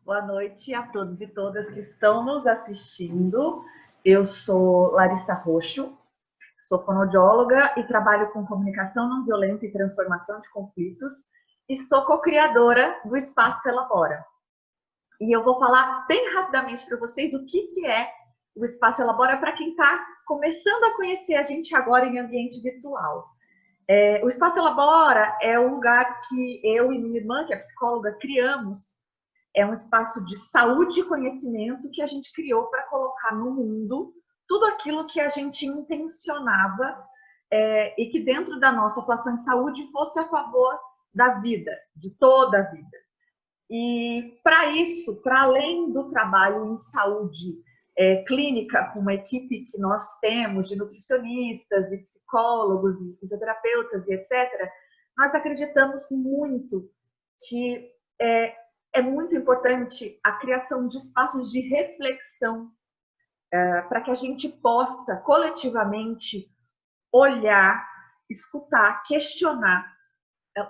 Boa noite a todos e todas que estão nos assistindo. Eu sou Larissa Roxo, sou fonoaudióloga e trabalho com comunicação não violenta e transformação de conflitos e sou co-criadora do Espaço Elabora. E eu vou falar bem rapidamente para vocês o que é o Espaço Elabora para quem está começando a conhecer a gente agora em ambiente virtual. O Espaço Elabora é um lugar que eu e minha irmã, que é psicóloga, criamos. É um espaço de saúde e conhecimento que a gente criou para colocar no mundo tudo aquilo que a gente intencionava e que dentro da nossa atuação em saúde fosse a favor da vida, de toda a vida. E para isso, para além do trabalho em saúde clínica, com uma equipe que nós temos de nutricionistas e psicólogos e fisioterapeutas e etc., nós acreditamos muito que é muito importante a criação de espaços de reflexão para que a gente possa coletivamente olhar, escutar, questionar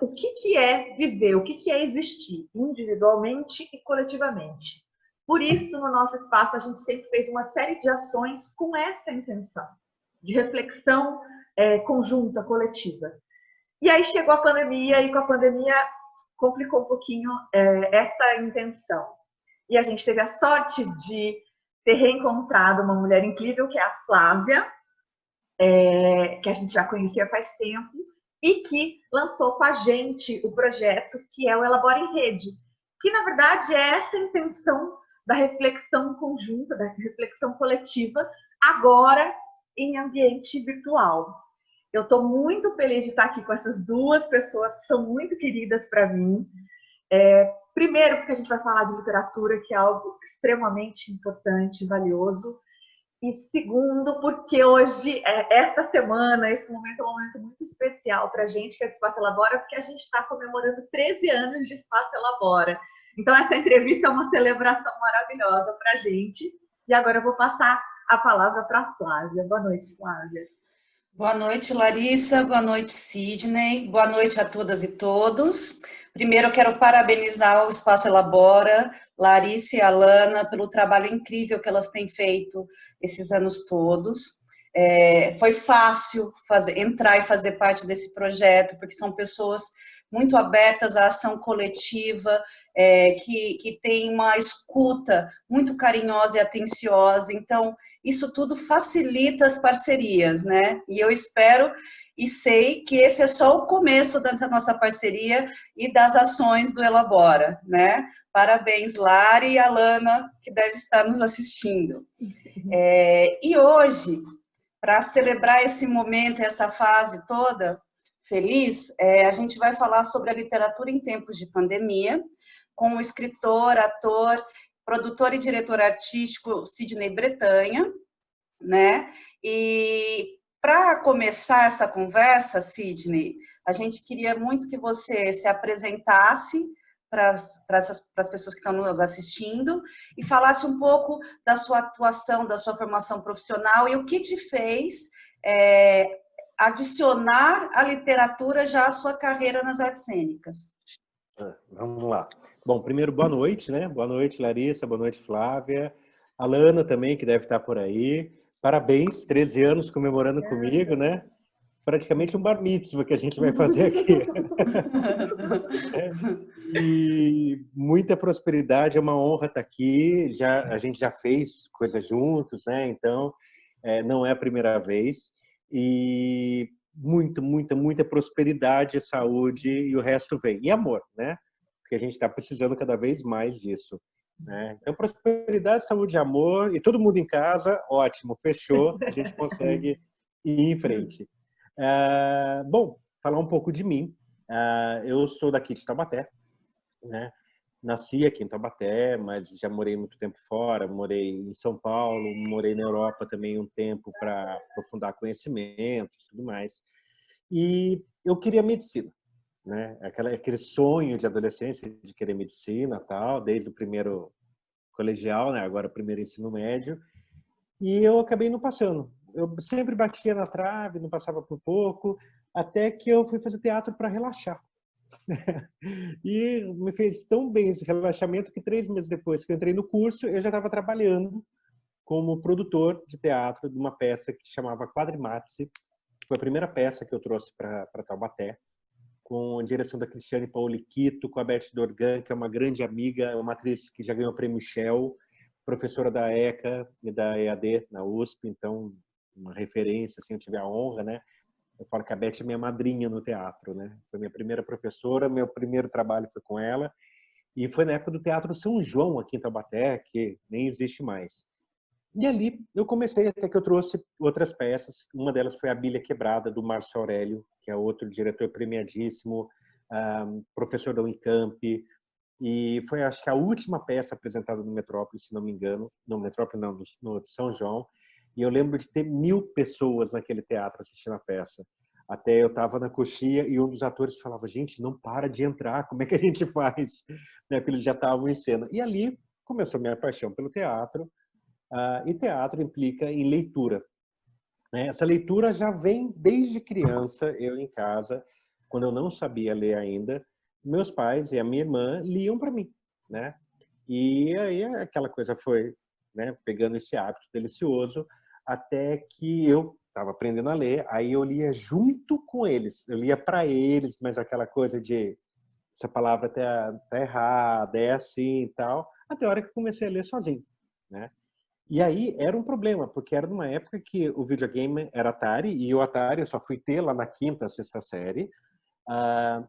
o que é viver, o que é existir individualmente e coletivamente. Por isso, no nosso espaço, a gente sempre fez uma série de ações com essa intenção, de reflexão conjunta, coletiva. E aí chegou a pandemia, e com a pandemia complicou um pouquinho essa intenção. E a gente teve a sorte de ter reencontrado uma mulher incrível, que é a Flávia, que a gente já conhecia faz tempo, e que lançou com a gente o projeto que é o Elabora em Rede, que na verdade é essa intenção da reflexão conjunta, da reflexão coletiva, agora em ambiente virtual. Eu estou muito feliz de estar aqui com essas duas pessoas que são muito queridas para mim. Primeiro, porque a gente vai falar de literatura, que é algo extremamente importante, valioso. E segundo, porque hoje, esta semana, esse momento é um momento muito especial para a gente, que é do Espaço Elabora, porque a gente está comemorando 13 anos de Espaço Elabora. Então, essa entrevista é uma celebração maravilhosa para a gente. E agora eu vou passar a palavra para a Flávia. Boa noite, Flávia. Boa noite, Larissa. Boa noite, Sidney. Boa noite a todas e todos. Primeiro, eu quero parabenizar o Espaço Elabora, Larissa e Alana, pelo trabalho incrível que elas têm feito esses anos todos. Foi fácil entrar e fazer parte desse projeto, porque são pessoas muito abertas à ação coletiva, que tem uma escuta muito carinhosa e atenciosa. Então, isso tudo facilita as parcerias, né? E eu espero e sei que esse é só o começo dessa nossa parceria e das ações do Elabora, né? Parabéns, Lari e Alana, que deve estar nos assistindo. E hoje, para celebrar esse momento, essa fase toda feliz, a gente vai falar sobre a literatura em tempos de pandemia, com o escritor, ator, produtor e diretor artístico Sidney Bretanha, né? E para começar essa conversa, Sidney, a gente queria muito que você se apresentasse para as pessoas que estão nos assistindo e falasse um pouco da sua atuação, da sua formação profissional e o que te fez adicionar a literatura já à sua carreira nas artes cênicas. Vamos lá. Bom, primeiro, boa noite, né? Boa noite, Larissa, boa noite, Flávia. Alana também, que deve estar por aí. Parabéns, 13 anos comemorando comigo, né? Praticamente um bar mitzvah que a gente vai fazer aqui. E muita prosperidade, é uma honra estar aqui. A gente já fez coisas juntos, né? Então, não é a primeira vez. E muita prosperidade, saúde e o resto vem. E amor, né? Porque a gente está precisando cada vez mais disso. Né? Então, prosperidade, saúde e amor. E todo mundo em casa, ótimo, fechou. A gente consegue ir em frente. Bom, falar um pouco de mim. Eu sou daqui de Taubaté, né? Nasci aqui em Taubaté, mas já morei muito tempo fora. Morei em São Paulo, morei na Europa também um tempo para aprofundar conhecimentos e tudo mais. E eu queria medicina, né? Aquele sonho de adolescência de querer medicina, tal, desde o primeiro colegial, né? Agora o primeiro ensino médio. E eu acabei não passando. Eu sempre batia na trave, não passava por pouco, até que eu fui fazer teatro para relaxar. E me fez tão bem esse relaxamento que 3 meses depois que eu entrei no curso, eu já estava trabalhando como produtor de teatro de uma peça que chamava Quadrimatse, que foi a primeira peça que eu trouxe para Taubaté, com a direção da Cristiane Pauliquito, com a Beth Dorgan, que é uma grande amiga, uma atriz que já ganhou o prêmio Shell, professora da ECA e da EAD na USP, então uma referência, assim, eu tive a honra, né? Eu falo que a Beth é minha madrinha no teatro, né? Foi minha primeira professora, meu primeiro trabalho foi com ela, e foi na época do Teatro São João, aqui em Taubaté, que nem existe mais. E ali eu comecei, até que eu trouxe outras peças. Uma delas foi A Bíblia Quebrada, do Márcio Aurélio, que é outro diretor premiadíssimo, professor da Unicamp. E foi, acho que, a última peça apresentada no Metrópole, se não me engano. No Metrópole, não, no São João. E eu lembro de ter 1000 pessoas naquele teatro assistindo a peça. Até eu estava na coxia e um dos atores falava, gente, não para de entrar, como é que a gente faz? Né, porque eles já estavam em cena. E ali começou a minha paixão pelo teatro. E teatro implica em leitura, né? Essa leitura já vem desde criança, eu em casa, quando eu não sabia ler ainda, meus pais e a minha irmã liam para mim, né? E aí aquela coisa foi, né, pegando esse hábito delicioso, até que eu estava aprendendo a ler, aí eu lia junto com eles, eu lia para eles, mas aquela coisa de essa palavra tá errada, é assim e tal, até a hora que eu comecei a ler sozinho, né? E aí era um problema, porque era numa época que o videogame era Atari, e o Atari eu só fui ter lá na quinta, sexta série,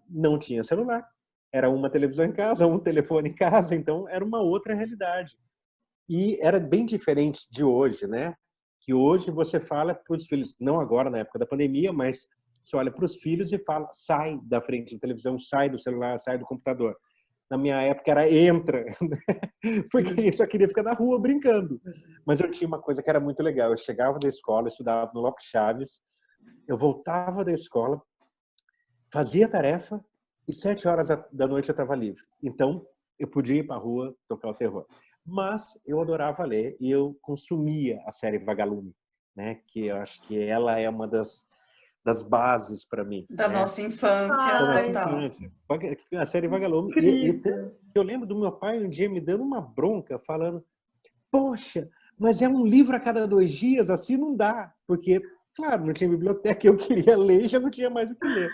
não tinha celular, era uma televisão em casa, um telefone em casa, então era uma outra realidade. E era bem diferente de hoje, né? Que hoje você fala para os filhos, não agora na época da pandemia, mas você olha para os filhos e fala, sai da frente da televisão, sai do celular, sai do computador. Na minha época era entra, porque a gente só queria ficar na rua brincando. Mas eu tinha uma coisa que era muito legal. Eu chegava da escola, estudava no Lopes Chaves, eu voltava da escola, fazia a tarefa e 7 horas da noite eu estava livre. Então, eu podia ir para a rua tocar o terror. Mas eu adorava ler e eu consumia a série Vagalume, né? Que eu acho que ela é uma das bases para mim, Da né? nossa infância, Da nossa Ai, total. infância. A série Vagalume. E incrível. eu lembro do meu pai um dia me dando uma bronca, falando, poxa, mas é um livro a cada 2 dias, assim não dá. Porque, claro, não tinha biblioteca, eu queria ler e já não tinha mais o que ler.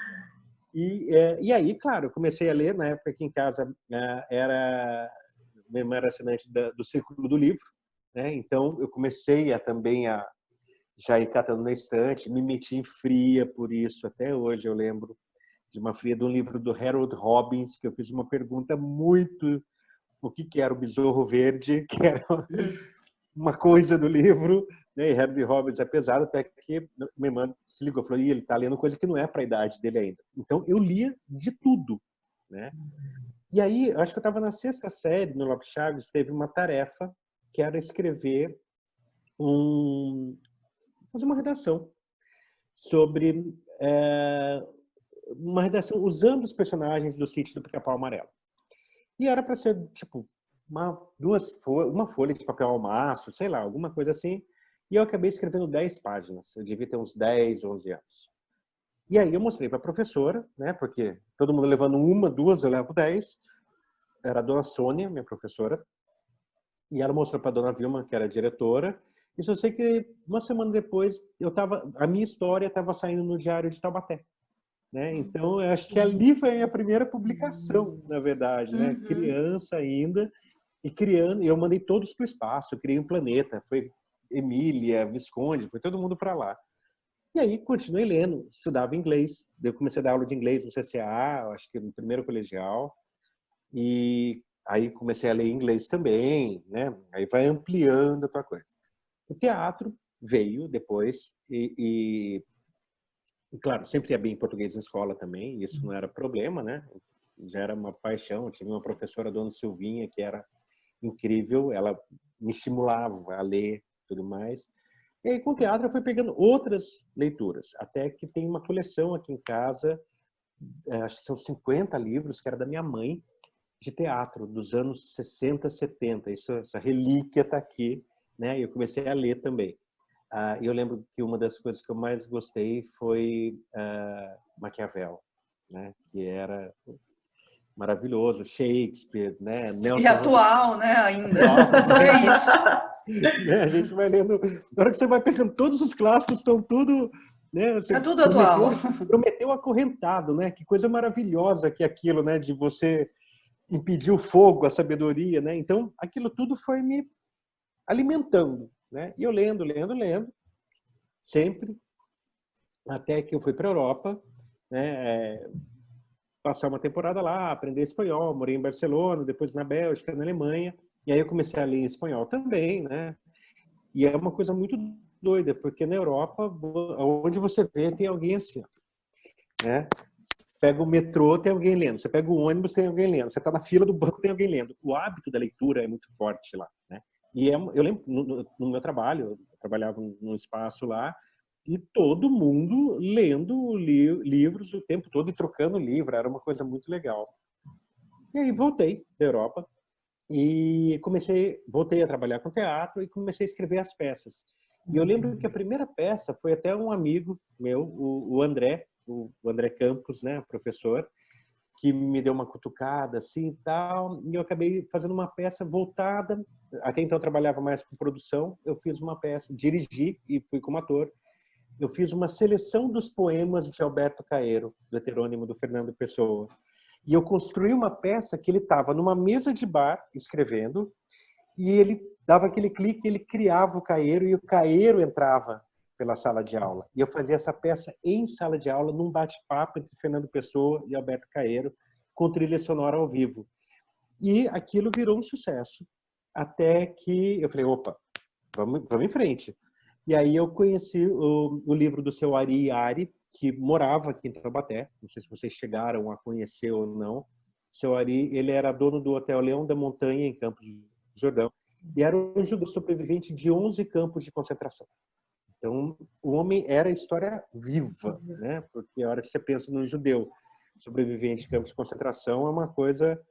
E aí, claro, eu comecei a ler, na época que em casa minha irmã era assinante do Círculo do Livro, né? Então eu comecei também a já ir catando na estante, me meti em fria por isso, até hoje eu lembro de uma fria de um livro do Harold Robbins, que eu fiz uma pergunta muito o que era o Besouro Verde, que era uma coisa do livro, né? E Harold Robbins é pesado, até que minha irmã se ligou, falou, ele está lendo coisa que não é para a idade dele ainda. Então eu lia de tudo, né? E aí, acho que eu estava na sexta série, no Lopes Chaves, teve uma tarefa que era escrever fazer uma redação sobre uma redação usando os personagens do Sítio do Pica-Pau Amarelo. E era para ser, tipo, uma folha de papel ao maço, sei lá, alguma coisa assim. E eu acabei escrevendo 10 páginas. Eu devia ter uns 10, 11 anos. E aí eu mostrei para a professora, né? Porque todo mundo levando uma, duas, eu levo 10. Era a dona Sônia, minha professora. E ela mostrou para a dona Vilma, que era a diretora. E só sei que uma semana depois, a minha história estava saindo no Diário de Taubaté. Né? Então, eu acho que ali foi a minha primeira publicação, na verdade, né? Criança ainda, e criando, e eu mandei todos para o espaço, eu criei um planeta, foi Emília, Visconde, foi todo mundo para lá. E aí continuei lendo, estudava inglês, eu comecei a dar aula de inglês no CCA, acho que no primeiro colegial, e aí comecei a ler inglês também, né? Aí vai ampliando a tua coisa. O teatro veio depois e claro, sempre ia bem em português na escola também, isso não era problema, né? Já era uma paixão. Eu tive uma professora, a dona Silvinha, que era incrível, ela me estimulava a ler e tudo mais. E aí, com o teatro, eu fui pegando outras leituras, até que tem uma coleção aqui em casa, acho que são 50 livros, que era da minha mãe, de teatro, dos anos 60, 70. Essa relíquia está aqui, né? E eu comecei a ler também. Eu lembro que uma das coisas que eu mais gostei foi Maquiavel. né? Que era maravilhoso, Shakespeare, né? E Nelson atual, né, ainda. Atual. É isso. Né? A gente vai lendo, na hora que você vai pegando, todos os clássicos estão tudo, né? Você É tudo atual. prometeu acorrentado, né? Que coisa maravilhosa que é aquilo, né? De você impedir o fogo, a sabedoria, né? Então, aquilo tudo foi me alimentando, né? E eu lendo, sempre, até que eu fui para a Europa, né? Passar uma temporada lá, aprender espanhol, morei em Barcelona, depois na Bélgica, na Alemanha, e aí eu comecei a ler em espanhol também, né? E é uma coisa muito doida, porque na Europa, onde você vê, tem alguém assim, né? Pega o metrô, tem alguém lendo. Você pega o ônibus, tem alguém lendo. Você está na fila do banco, tem alguém lendo. O hábito da leitura é muito forte lá, né? E eu lembro, no meu trabalho, eu trabalhava num espaço lá, e todo mundo lendo livros o tempo todo e trocando livro. Era uma coisa muito legal. E aí voltei da Europa e voltei a trabalhar com teatro e comecei a escrever as peças. E eu lembro que a primeira peça foi até um amigo meu, o André Campos, né, professor, que me deu uma cutucada assim e tal, e eu acabei fazendo uma peça voltada, até então eu trabalhava mais com produção, eu fiz uma peça, dirigi e fui como ator. Eu fiz uma seleção dos poemas de Alberto Caeiro, do heterônimo do Fernando Pessoa. E eu construí uma peça que ele estava numa mesa de bar escrevendo, e ele dava aquele clique, ele criava o Caeiro e o Caeiro entrava pela sala de aula. E eu fazia essa peça em sala de aula, num bate-papo entre Fernando Pessoa e Alberto Caeiro, com trilha sonora ao vivo. E aquilo virou um sucesso, até que eu falei, opa, vamos em frente. E aí eu conheci o livro do seu Ari Ari, que morava aqui em Taubaté. Não sei se vocês chegaram a conhecer ou não. O seu Ari, ele era dono do Hotel Leão da Montanha, em Campos do Jordão, e era um judeu sobrevivente de 11 campos de concentração. Então, o homem era a história viva, né? Porque a hora que você pensa num judeu sobrevivente de campos de concentração é uma coisa...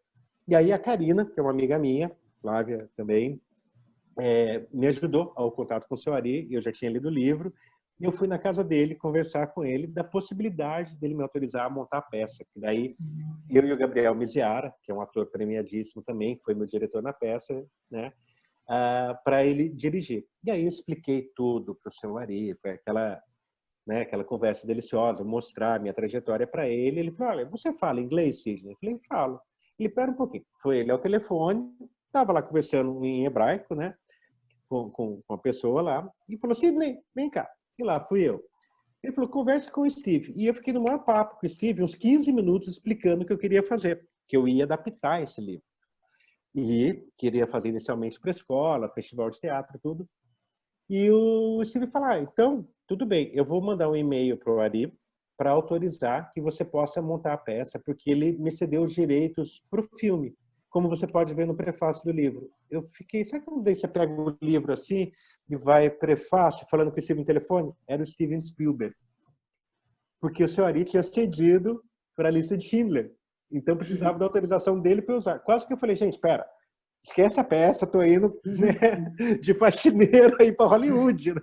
E aí a Karina, que é uma amiga minha, Flávia também, me ajudou ao contato com o seu Ari. Eu já tinha lido o livro, e eu fui na casa dele conversar com ele da possibilidade dele me autorizar a montar a peça. Que daí eu e o Gabriel Miziara, que é um ator premiadíssimo também, que foi meu diretor na peça, né, para ele dirigir. E aí eu expliquei tudo para o seu Ari, foi aquela conversa deliciosa, mostrar minha trajetória para ele. Ele falou, olha, você fala inglês, Sidney? Eu falei, falo. Ele, pera um pouquinho. Foi ele ao telefone, estava lá conversando em hebraico, né, com uma pessoa lá, e falou, Sidney, vem cá. E lá fui eu. Ele falou, conversa com o Steve. E eu fiquei no maior papo com o Steve, uns 15 minutos, explicando o que eu queria fazer, que eu ia adaptar esse livro. E queria fazer inicialmente para a escola, festival de teatro, tudo. E o Steve falou, então, tudo bem, eu vou mandar um e-mail para o Ari para autorizar que você possa montar a peça, porque ele me cedeu os direitos para o filme, como você pode ver no prefácio do livro. Eu fiquei, sabe quando você pega o livro assim e vai prefácio, falando com o Steve no telefone? Era o Steven Spielberg. Porque o seu Ari tinha cedido para a lista de Schindler. Então precisava da autorização dele para usar. Quase que eu falei, gente, espera, esquece a peça, tô indo, né, de faxineiro aí para Hollywood, né?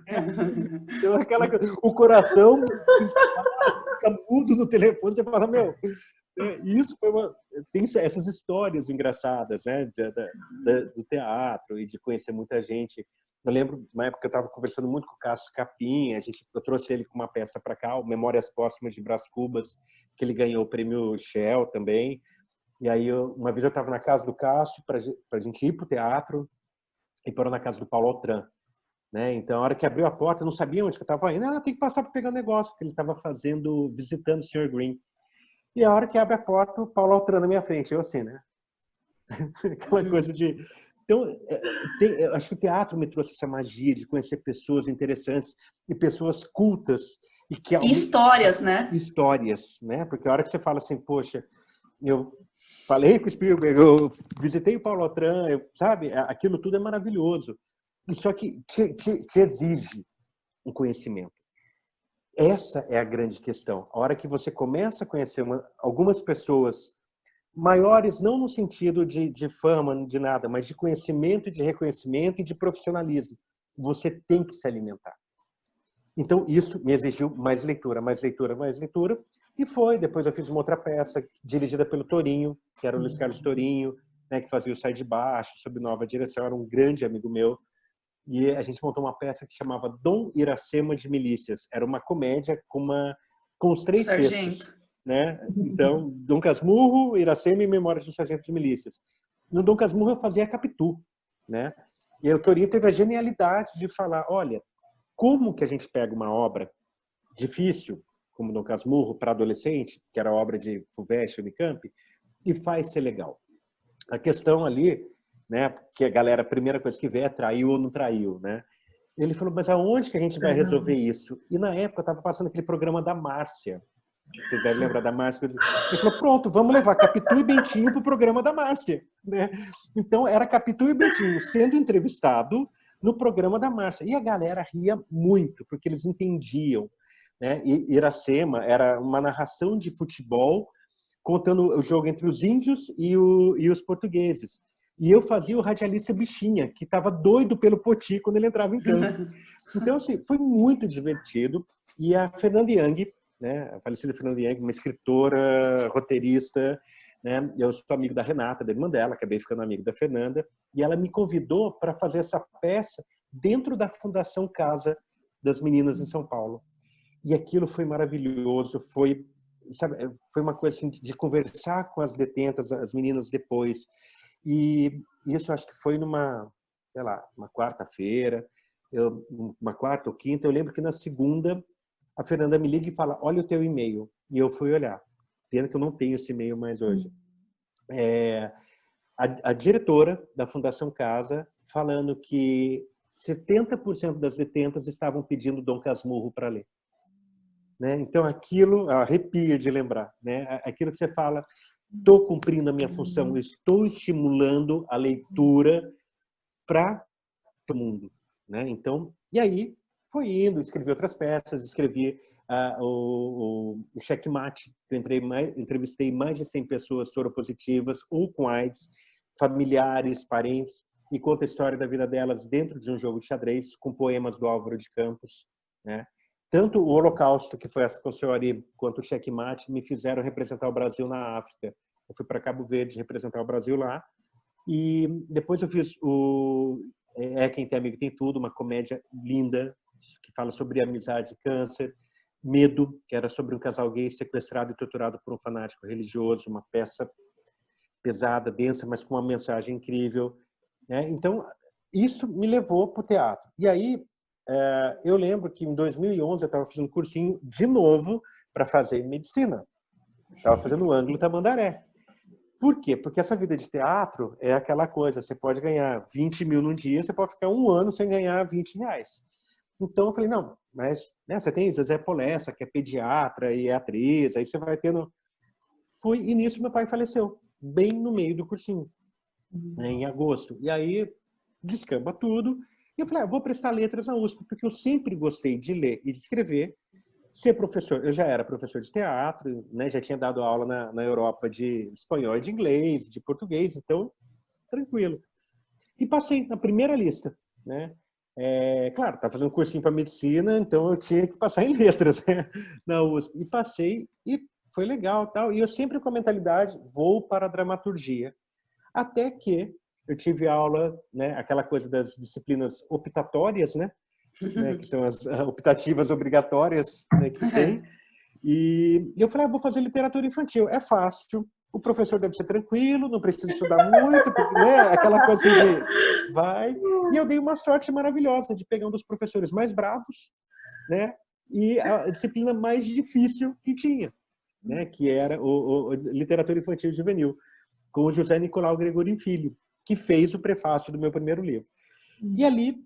Então, o coração fica mudo no telefone, você fala, meu... Isso foi tem essas histórias engraçadas, né, do teatro e de conhecer muita gente. Eu lembro, na época eu estava conversando muito com o Cássio Capinha, eu trouxe ele com uma peça para cá, o Memórias Póstumas de Brás Cubas, que ele ganhou o prêmio Shell também. E aí, uma vez eu estava na casa do Cássio para a gente ir para o teatro e parou na casa do Paulo Altran. Né? Então, a hora que abriu a porta, eu não sabia onde que eu estava indo. Tem que passar para pegar um negócio, porque ele estava visitando o Sr. Green. E a hora que abre a porta, o Paulo Altran na minha frente, eu assim, né? Aquela coisa de... Então, eu acho que o teatro me trouxe essa magia de conhecer pessoas interessantes e pessoas cultas. E histórias, né? Histórias, né? Porque a hora que você fala assim, poxa, eu falei com o Spielberg, eu visitei o Paulo Altran, sabe? Aquilo tudo é maravilhoso. E só que te exige um conhecimento. Essa é a grande questão. A hora que você começa a conhecer algumas pessoas maiores, não no sentido de fama, de nada, mas de conhecimento, de reconhecimento e de profissionalismo, você tem que se alimentar. Então, isso me exigiu mais leitura, mais leitura, mais leitura. E foi, depois eu fiz uma outra peça dirigida pelo Torinho, que era o Luiz Carlos Torinho, né, que fazia o Sai de Baixo, sob nova direção, era um grande amigo meu. E a gente montou uma peça que chamava Dom Iracema de Milícias. Era uma comédia com os três textos, né? Então, Dom Casmurro, Iracema e Memórias do Sargento de Milícias. No Dom Casmurro eu fazia a Capitu, né? E aí o Torinho teve a genialidade de falar, olha, como que a gente pega uma obra difícil, como Dom Casmurro, para adolescente, que era a obra de Fuvest, Unicamp, e faz ser legal. A questão ali, né, que a galera, a primeira coisa que vê é traiu ou não traiu, né? Ele falou, mas aonde que a gente vai resolver isso? E na época estava passando aquele programa da Márcia. Você deve lembrar da Márcia. Ele falou, pronto, vamos levar Capitu e Bentinho para o programa da Márcia, né? Então era Capitu e Bentinho sendo entrevistado no programa da Márcia. E a galera ria muito, porque eles entendiam, né? E Iracema era uma narração de futebol contando o jogo entre os índios e os portugueses. E eu fazia o radialista bichinha, que estava doido pelo Poti quando ele entrava em campo. Então, assim, foi muito divertido. E a Fernanda Young, né, a falecida Fernanda Young, uma escritora, roteirista, né, eu sou amigo da Renata, da irmã dela, acabei ficando amigo da Fernanda, e ela me convidou para fazer essa peça dentro da Fundação Casa das Meninas em São Paulo. E aquilo foi maravilhoso, foi, sabe, foi uma coisa assim, de conversar com as detentas, as meninas depois. E isso acho que foi numa, sei lá, uma quarta-feira, uma quarta ou quinta. Eu lembro que na segunda a Fernanda me liga e fala, olha o teu e-mail. E eu fui olhar. Pena que eu não tenho esse e-mail mais hoje. A diretora da Fundação Casa falando que 70% das detentas estavam pedindo Dom Casmurro para ler. Né? Então aquilo arrepia de lembrar, né? Aquilo que você fala, estou cumprindo a minha função, estou estimulando a leitura para todo mundo, né? Então, e aí foi indo, escrevi outras peças, escrevi o Checkmate, que eu entrevistei mais de 100 pessoas soropositivas ou com AIDS, familiares, parentes, e conta a história da vida delas dentro de um jogo de xadrez com poemas do Álvaro de Campos, né? Tanto o Holocausto, que foi essa com o senhor Ari, quanto o Checkmate, me fizeram representar o Brasil na África. Eu fui para Cabo Verde representar o Brasil lá. E depois eu fiz o Quem Tem Amigo Tem Tudo, uma comédia linda, que fala sobre amizade e câncer. Medo, que era sobre um casal gay sequestrado e torturado por um fanático religioso. Uma peça pesada, densa, mas com uma mensagem incrível, né? Então, isso me levou para o teatro. E aí, eu lembro que em 2011 eu estava fazendo cursinho de novo para fazer medicina. Estava fazendo o Ângulo Tamandaré. Por quê? Porque essa vida de teatro é aquela coisa, você pode ganhar 20 mil num dia, você pode ficar um ano sem ganhar 20 reais. Então eu falei, não, mas né, você tem Zezé Polessa, que é pediatra e é atriz, aí você vai tendo... E nisso meu pai faleceu, bem no meio do cursinho, né, em agosto. E aí descamba tudo. E eu falei, vou prestar letras na USP, porque eu sempre gostei de ler e de escrever, ser professor. Eu já era professor de teatro, né? Já tinha dado aula na Europa de espanhol e de inglês, de português, então, tranquilo. E passei na primeira lista, né? Claro, estava fazendo um cursinho para medicina, então eu tinha que passar em letras, né? Na USP. E passei, e foi legal, tal. E eu sempre com a mentalidade, vou para a dramaturgia. Até que eu tive aula, né, aquela coisa das disciplinas optatórias, né, que são as optativas obrigatórias, né, que tem. E eu falei, vou fazer literatura infantil. É fácil, o professor deve ser tranquilo, não precisa estudar muito, porque, né, aquela coisa de vai. E eu dei uma sorte maravilhosa de pegar um dos professores mais bravos, né, e a disciplina mais difícil que tinha, né, que era o literatura infantil juvenil, com o José Nicolau Gregorim Filho, que fez o prefácio do meu primeiro livro. E ali,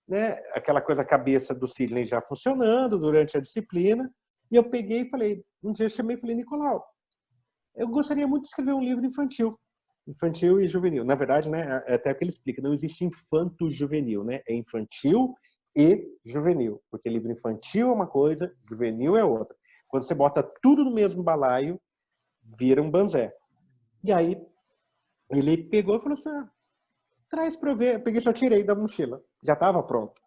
né, aquela coisa, a cabeça do Sidney já funcionando durante a disciplina, e eu peguei e falei, um dia eu chamei e falei, Nicolau, eu gostaria muito de escrever um livro infantil e juvenil. Na verdade, né, até que ele explica, não existe infanto-juvenil, né? É infantil e juvenil, porque livro infantil é uma coisa, juvenil é outra. Quando você bota tudo no mesmo balaio, vira um banzé. E aí, ele pegou e falou assim, traz para eu ver. Eu peguei, só tirei da mochila. Já estava pronto.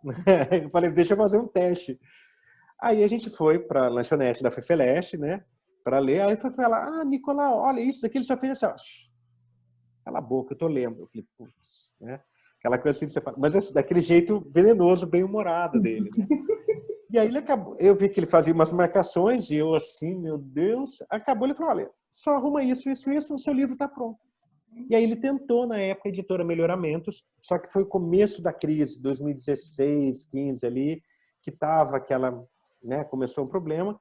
Eu falei, deixa eu fazer um teste. Aí a gente foi para a lanchonete da Fefeleste, né? para ler. Aí foi falar, Nicolau, olha isso daqui, ele só fez assim, ó, cala a boca, eu tô lendo. Eu falei, putz, né? Aquela coisa assim que você fala, mas assim, daquele jeito venenoso, bem-humorado dele, né? E aí ele acabou, eu vi que ele fazia umas marcações e eu assim, meu Deus, acabou, ele falou, olha, só arruma isso, o seu livro está pronto. E aí ele tentou, na época, a editora Melhoramentos, só que foi o começo da crise, 2016, 15 ali, que tava aquela, né, começou um problema,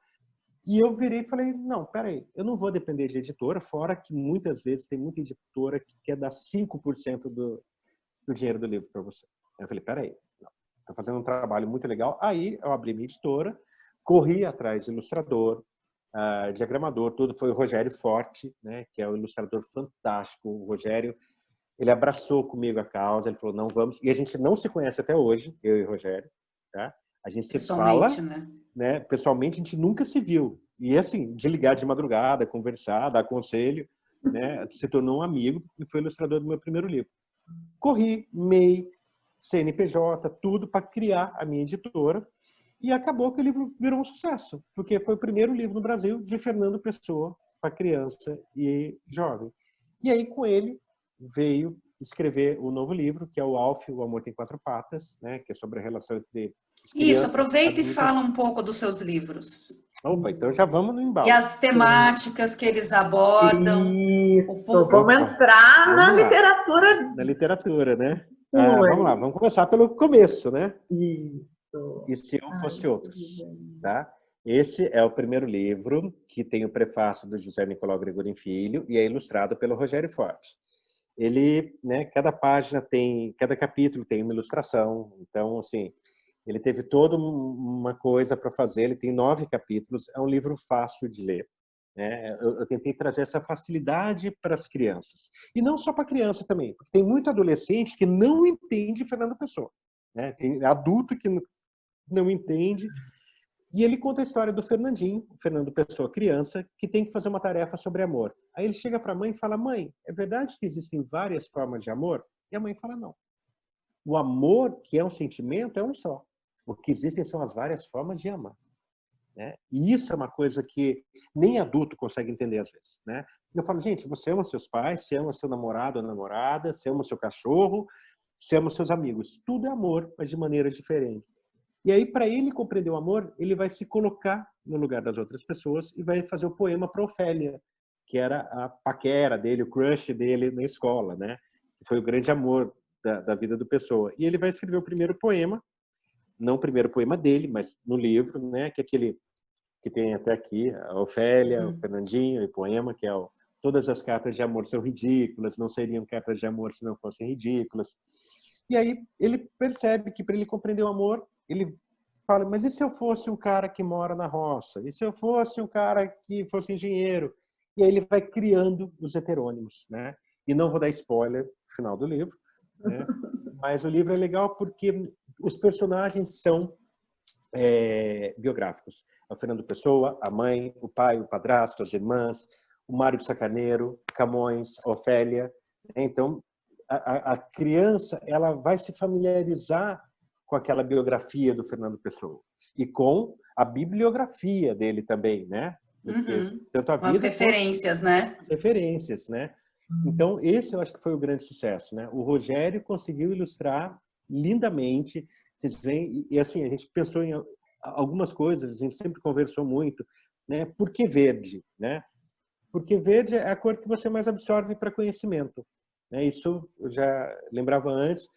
e eu virei e falei, não, peraí, eu não vou depender de editora, fora que muitas vezes tem muita editora que quer dar 5% do dinheiro do livro para você. Aí eu falei, peraí, estou fazendo um trabalho muito legal. Aí eu abri minha editora, corri atrás de ilustrador, diagramador, tudo. Foi o Rogério Forte, né, que é um ilustrador fantástico. O Rogério, ele abraçou comigo a causa, ele falou, não, vamos. E a gente não se conhece até hoje, eu e o Rogério, tá? A gente se fala, né? Pessoalmente, a gente nunca se viu. E assim, de ligar de madrugada, conversar, dar conselho, né? Se tornou um amigo e foi ilustrador do meu primeiro livro. Corri, MEI, CNPJ, tudo para criar a minha editora. E acabou que o livro virou um sucesso, porque foi o primeiro livro no Brasil de Fernando Pessoa para criança e jovem. E aí, com ele, veio escrever o novo livro, que é o Alf, O Amor Tem Quatro Patas, né, que é sobre a relação entre Isso, aproveita e fala um pouco dos seus livros. Opa, então já vamos no embalo. E as temáticas que eles abordam. Isso, vamos entrar na literatura. Na literatura, né? Vamos lá, vamos começar pelo começo, né? Isso. E se eu fosse outros, tá? Esse é o primeiro livro que tem o prefácio do José Nicolau Gregorin Filho e é ilustrado pelo Rogério Forte. Ele, né, cada página tem, cada capítulo tem uma ilustração, então, assim, ele teve toda uma coisa para fazer, ele tem 9 capítulos, é um livro fácil de ler. Né? Eu tentei trazer essa facilidade para as crianças. E não só para criança também, porque tem muito adolescente que não entende Fernando Pessoa. Né? Tem adulto que não entende. E ele conta a história do Fernandinho, Fernando Pessoa, criança, que tem que fazer uma tarefa sobre amor. Aí ele chega para a mãe e fala, mãe, é verdade que existem várias formas de amor? E a mãe fala, não. O amor, que é um sentimento, é um só. O que existem são as várias formas de amar. Né? E isso é uma coisa que nem adulto consegue entender às vezes. Né? Eu falo, gente, você ama seus pais, você ama seu namorado ou namorada, você ama seu cachorro, você ama seus amigos. Tudo é amor, mas de maneira diferente. E aí, para ele compreender o amor, ele vai se colocar no lugar das outras pessoas e vai fazer o poema para Ofélia, que era a paquera dele, o crush dele na escola, né? Que foi o grande amor da vida do Pessoa. E ele vai escrever o primeiro poema, não o primeiro poema dele, mas no livro, né? Que é aquele que tem até aqui, a Ofélia, o Fernandinho e o poema, que é todas as cartas de amor são ridículas, não seriam cartas de amor se não fossem ridículas. E aí ele percebe que para ele compreender o amor, ele fala, mas e se eu fosse um cara que mora na roça? E se eu fosse um cara que fosse engenheiro? E aí ele vai criando os heterônimos, né? E não vou dar spoiler no final do livro, né? Mas o livro é legal porque os personagens são biográficos. O Fernando Pessoa, a mãe, o pai, o padrasto, as irmãs, o Mário de Sacarneiro, Camões, Ofélia. Então, a criança ela vai se familiarizar com aquela biografia do Fernando Pessoa e com a bibliografia dele também, né? Tanto a vida, as referências, né? As referências, né? Então, esse eu acho que foi o grande sucesso, né? O Rogério conseguiu ilustrar lindamente. Vocês veem, e assim, a gente pensou em algumas coisas, a gente sempre conversou muito, né? Por que verde, né? Porque verde é a cor que você mais absorve para conhecimento. Né? Isso eu já lembrava antes.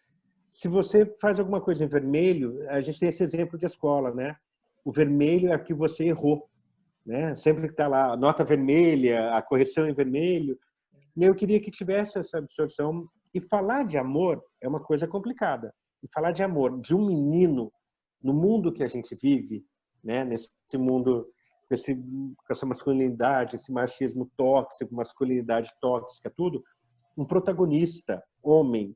Se você faz alguma coisa em vermelho, a gente tem esse exemplo de escola, né? O vermelho é o que você errou, né? Sempre que está lá, a nota vermelha, a correção em vermelho. E eu queria que tivesse essa absorção. E falar de amor é uma coisa complicada. E falar de amor de um menino no mundo que a gente vive, né? Nesse mundo com essa masculinidade, esse machismo tóxico, masculinidade tóxica, tudo, um protagonista, homem,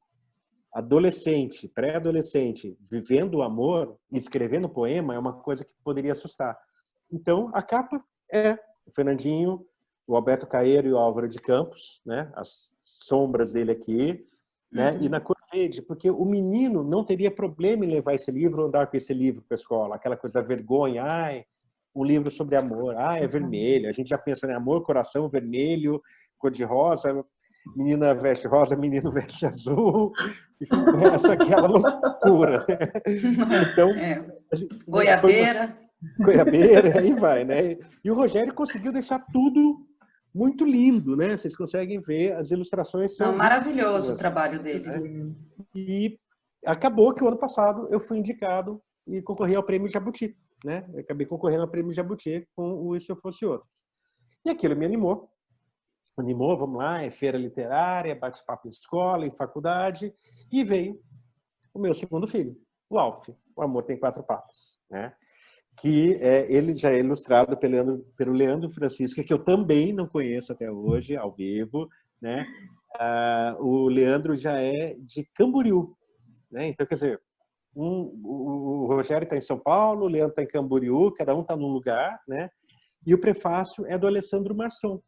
adolescente, pré-adolescente, vivendo o amor, escrevendo poema, é uma coisa que poderia assustar. Então, a capa é o Fernandinho, o Alberto Caeiro e o Álvaro de Campos, né? As sombras dele aqui, né? E na cor verde, porque o menino não teria problema em levar esse livro ou andar com esse livro para a escola, aquela coisa da vergonha, ai, um livro sobre amor. Ah, é vermelho. A gente já pensa, né? Amor, coração, vermelho, cor de rosa, menina veste rosa, menino veste azul. E começa aquela loucura, né? Então, Goiabeira. Goiabeira, aí vai, né? E o Rogério conseguiu deixar tudo muito lindo, né? Vocês conseguem ver, as ilustrações são maravilhoso o trabalho né? dele. E acabou que o ano passado eu fui indicado e concorri ao Prêmio Jabuti, né? Eu acabei concorrendo ao Prêmio Jabuti com o E Se Eu Fosse Outro. E aquilo me animou. Animou, vamos lá, é feira literária, bate-papo em escola, em faculdade, e veio o meu segundo filho, o Alf, O Amor Tem Quatro Patas, né? Que ele já é ilustrado pelo Leandro Francisca, que eu também não conheço até hoje, ao vivo, né? O Leandro já é de Camboriú, né? Então, quer dizer, o Rogério está em São Paulo, o Leandro está em Camboriú, cada um está num lugar, né? E o prefácio é do Alessandro Marçom.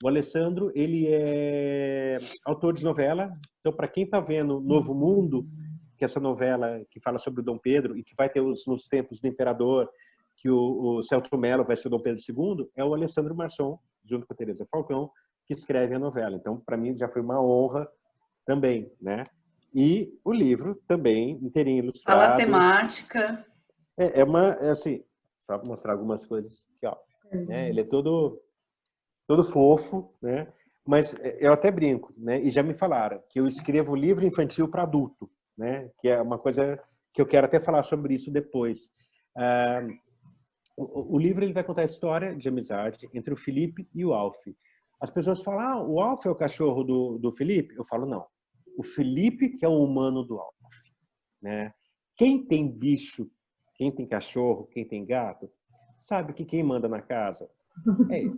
O Alessandro, ele é autor de novela, então, para quem está vendo Novo Mundo, que é essa novela que fala sobre o Dom Pedro e que vai ter nos tempos do Imperador, que o Celto Mello vai ser o Dom Pedro II, é o Alessandro Marçom, junto com a Teresa Falcão, que escreve a novela. Então, para mim, já foi uma honra também, né? E o livro também inteirinho ilustrado. Fala a temática. Assim, só para mostrar algumas coisas aqui, ó. Né? Ele é todo fofo, né? Mas eu até brinco, né? E já me falaram que eu escrevo livro infantil para adulto, né? Que é uma coisa que eu quero até falar sobre isso depois. O livro ele vai contar a história de amizade entre o Felipe e o Alf. As pessoas falam, o Alf é o cachorro do Felipe? Eu falo, não. O Felipe que é o humano do Alf, né? Quem tem bicho, quem tem cachorro, quem tem gato, sabe que quem manda na casa é ele.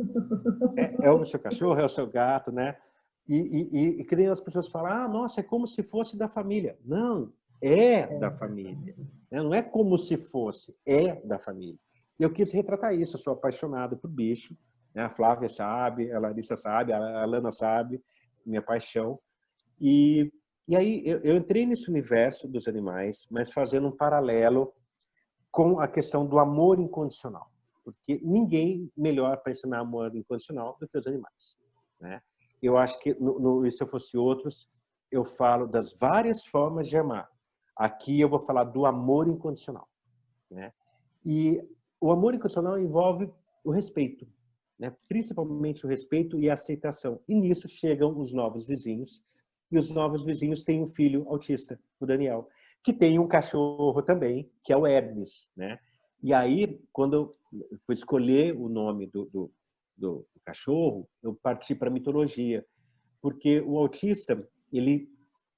É o seu cachorro, é o seu gato, né? E que nem as pessoas falam, nossa, é como se fosse da família. Não, é da família. Não é como se fosse, é da família. E eu quis retratar isso, eu sou apaixonado por bicho, né? A Flávia sabe, a Larissa sabe, a Lana sabe, minha paixão. E aí eu entrei nesse universo dos animais, mas fazendo um paralelo com a questão do amor incondicional. Porque ninguém melhor para ensinar amor incondicional do que os animais, né? Eu acho que, se eu fosse outros, eu falo das várias formas de amar. Aqui eu vou falar do amor incondicional, né? E o amor incondicional envolve o respeito, né? Principalmente o respeito e a aceitação. E nisso chegam os novos vizinhos. E os novos vizinhos têm um filho autista, o Daniel, que tem um cachorro também, que é o Hermes, né? E aí, quando eu fui escolher o nome do cachorro, eu parti para a mitologia, porque o autista, ele,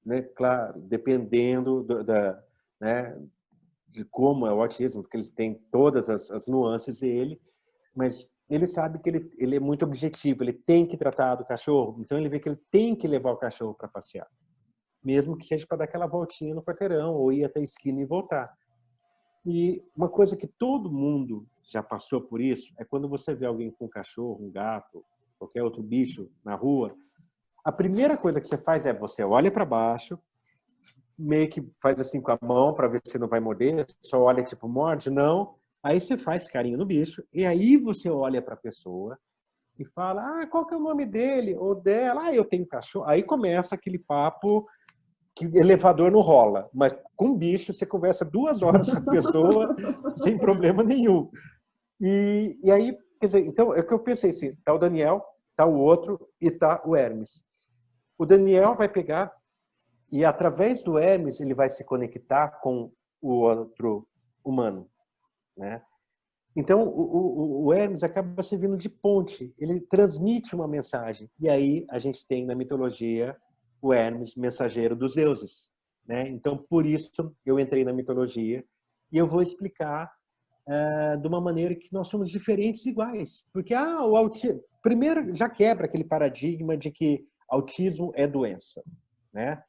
né, claro, dependendo né, de como é o autismo, porque ele tem todas as nuances dele, mas ele sabe que ele é muito objetivo, ele tem que tratar do cachorro, então ele vê que ele tem que levar o cachorro para passear, mesmo que seja para dar aquela voltinha no quarteirão, ou ir até a esquina e voltar. E uma coisa que todo mundo já passou por isso é quando você vê alguém com um cachorro, um gato, qualquer outro bicho na rua, a primeira coisa que você faz é você olha para baixo, meio que faz assim com a mão para ver se não vai morder, só olha tipo morde, não. Aí você faz carinho no bicho e aí você olha para a pessoa e fala, qual que é o nome dele ou dela? Eu tenho cachorro. Aí começa aquele papo que elevador não rola, mas com bicho você conversa 2 horas com a pessoa sem problema nenhum. E aí, quer dizer, então é o que eu pensei assim, tá o Daniel, tá o outro e tá o Hermes. O Daniel vai pegar e através do Hermes ele vai se conectar com o outro humano, né? Então o Hermes acaba servindo de ponte, ele transmite uma mensagem. E aí a gente tem na mitologia o Hermes, mensageiro dos deuses, né? Então, por isso, eu entrei na mitologia e eu vou explicar de uma maneira que nós somos diferentes e iguais. Porque, o autismo... Primeiro, já quebra aquele paradigma de que autismo é doença, né?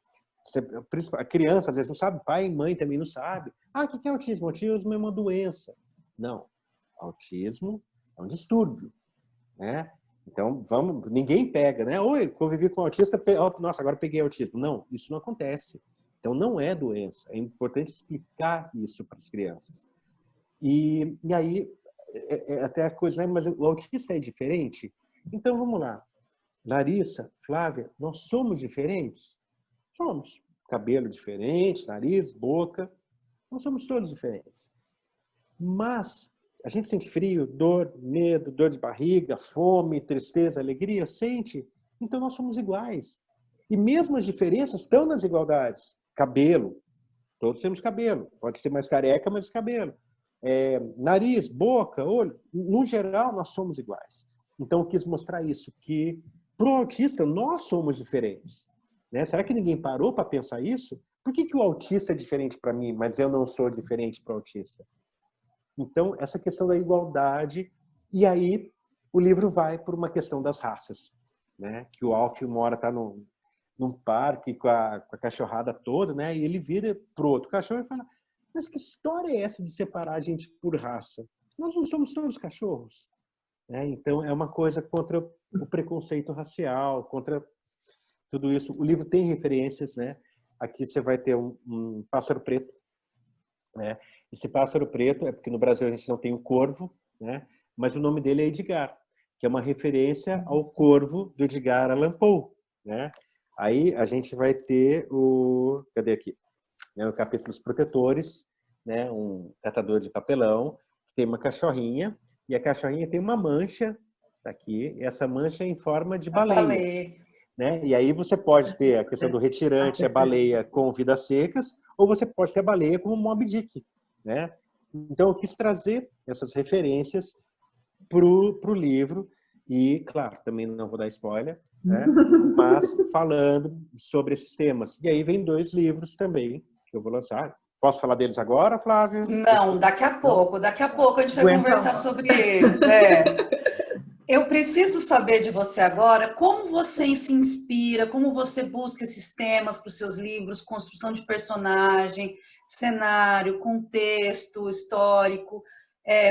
A criança, às vezes, não sabe, pai e mãe também não sabem. O que é autismo? Autismo é uma doença. Não. Autismo é um distúrbio, né? Então, ninguém pega, né? Oi, convivi com autista, nossa, agora peguei autismo. Não, isso não acontece. Então, não é doença. É importante explicar isso para as crianças. E aí, até a coisa, né? Mas o autista é diferente? Então, vamos lá. Larissa, Flávia, nós somos diferentes? Somos. Cabelo diferente, nariz, boca, nós somos todos diferentes. Mas a gente sente frio, dor, medo, dor de barriga, fome, tristeza, alegria, sente. Então nós somos iguais. E mesmo as diferenças estão nas igualdades. Cabelo, todos temos cabelo. Pode ser mais careca, mas cabelo. Nariz, boca, olho, no geral nós somos iguais. Então eu quis mostrar isso, que para o autista nós somos diferentes. Né? Será que ninguém parou para pensar isso? Por que o autista é diferente para mim, mas eu não sou diferente para o autista? Então, essa questão da igualdade, e aí o livro vai por uma questão das raças, né? Que o Alf uma hora está num parque com a cachorrada toda, né? E ele vira pro outro cachorro e fala, mas que história é essa de separar a gente por raça? Nós não somos todos cachorros. Né? Então, é uma coisa contra o preconceito racial, contra tudo isso. O livro tem referências, né? Aqui você vai ter um pássaro preto, né? Esse pássaro preto é porque no Brasil a gente não tem o corvo, né? Mas o nome dele é Edgar, que é uma referência ao corvo do Edgar Allan Poe, né? Aí a gente vai ter cadê aqui? O capítulo Os Protetores, né? Um catador de papelão, tem uma cachorrinha, e a cachorrinha tem uma mancha, tá aqui, e essa mancha é em forma de baleia. Né? E aí você pode ter a questão do retirante, a baleia com vidas secas, ou você pode ter a baleia como Moby Dick. Né? Então eu quis trazer essas referências para o livro, e claro, também não vou dar spoiler, né? Mas falando sobre esses temas. E aí vem 2 livros também que eu vou lançar. Posso falar deles agora, Flávia? Não, daqui a pouco a gente vai conversar sobre eles. Eu preciso saber de você agora como você se inspira, como você busca esses temas para os seus livros, construção de personagem, cenário, contexto histórico.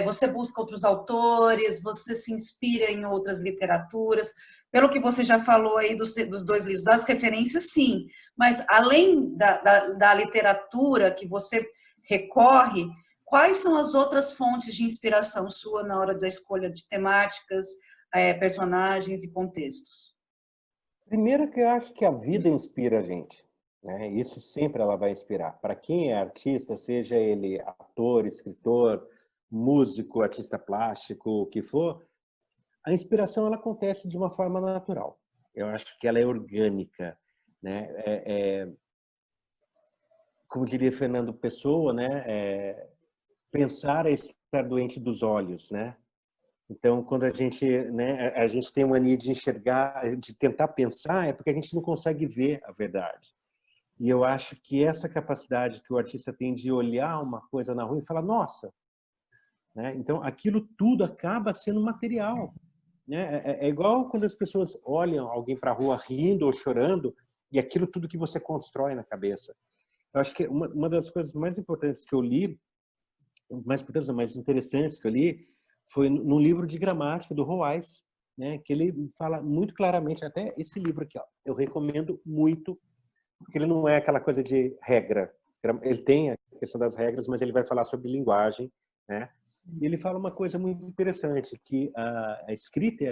Você busca outros autores, você se inspira em outras literaturas. Pelo que você já falou aí dos 2 livros, das referências, sim. Mas além da literatura que você recorre, quais são as outras fontes de inspiração sua na hora da escolha de temáticas, personagens e contextos? Primeiro que eu acho que a vida inspira a gente. Né? Isso sempre ela vai inspirar. Para quem é artista, seja ele ator, escritor, músico, artista plástico, o que for, a inspiração ela acontece de uma forma natural. Eu acho que ela é orgânica. Né? Como diria Fernando Pessoa, né? Pensar é estar doente dos olhos, né? Então, quando a gente tem uma mania de enxergar, de tentar pensar, é porque a gente não consegue ver a verdade. E eu acho que essa capacidade que o artista tem de olhar uma coisa na rua e falar, nossa, né? Então aquilo tudo acaba sendo material. Né? É igual quando as pessoas olham alguém para a rua rindo ou chorando e aquilo tudo que você constrói na cabeça. Eu acho que uma das coisas mais importantes que eu li, mais interessantes que eu li, foi num livro de gramática do Roais, né? Que ele fala muito claramente, até esse livro aqui, ó, eu recomendo muito, porque ele não é aquela coisa de regra. Ele tem a questão das regras, mas ele vai falar sobre linguagem, né? E ele fala uma coisa muito interessante, que a escrita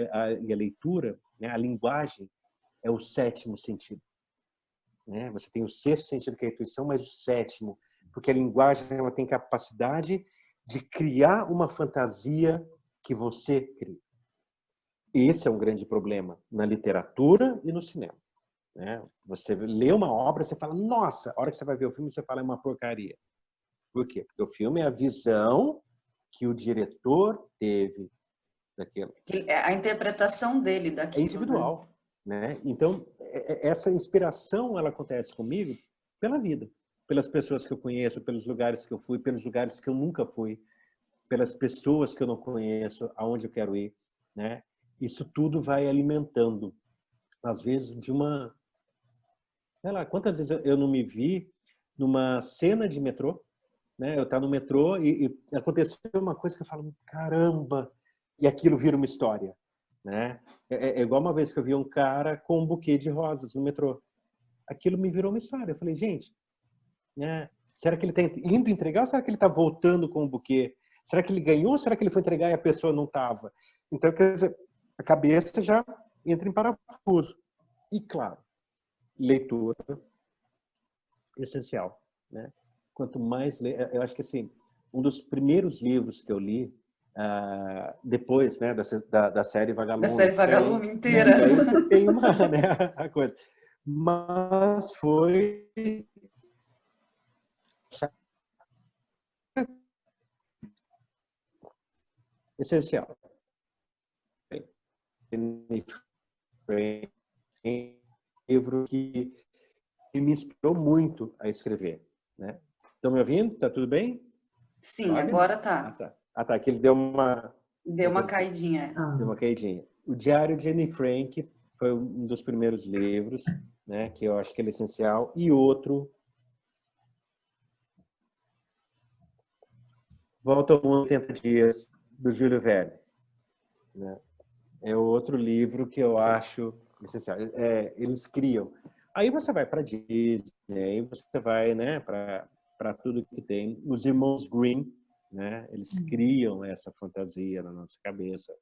e a leitura, né, a linguagem, é o 7º sentido. Né? Você tem o 6º sentido, que é a intuição, mas o 7º, porque a linguagem ela tem capacidade de criar uma fantasia que você cria. Esse é um grande problema na literatura e no cinema. Né? Você lê uma obra, você fala, nossa, a hora que você vai ver o filme, você fala, é uma porcaria. Por quê? Porque o filme é a visão que o diretor teve daquilo. A interpretação dele daquilo. É individual. Né? Então, essa inspiração ela acontece comigo pela vida. Pelas pessoas que eu conheço, pelos lugares que eu fui, pelos lugares que eu nunca fui, pelas pessoas que eu não conheço, aonde eu quero ir. Né? Isso tudo vai alimentando. Às vezes, de uma... Sei lá, quantas vezes eu não me vi numa cena de metrô, né? Eu estava no metrô e aconteceu uma coisa que eu falo, caramba, e aquilo vira uma história, né? É igual uma vez que eu vi um cara com um buquê de rosas no metrô. Aquilo me virou uma história. Eu falei, gente, né? Será que ele está indo entregar ou será que ele está voltando com um buquê? Será que ele ganhou ou será que ele foi entregar e a pessoa não estava? Então, quer dizer, a cabeça já entra em parafuso. E, claro, leitura essencial, né? Quanto mais eu acho que assim, um dos primeiros livros que eu li depois, né, da série Vagalume, Da série Vagalume inteira. Né, aí você tem uma, né, a coisa, mas foi essencial. Foi um livro que me inspirou muito a escrever, né? Estão me ouvindo? Tá tudo bem? Sim, agora tá. Tá. Que ele deu uma Caidinha. Deu uma caidinha. O Diário de Anne Frank foi um dos primeiros livros, né? Que eu acho que ele é essencial. E outro, Volta ao Mundo em 80 Dias, do Júlio Verne, né? É outro livro que eu acho essencial. Eles criam. Aí você vai para Disney, aí você vai, né, para tudo que tem. Os irmãos Grimm, né? Eles criam essa fantasia na nossa cabeça.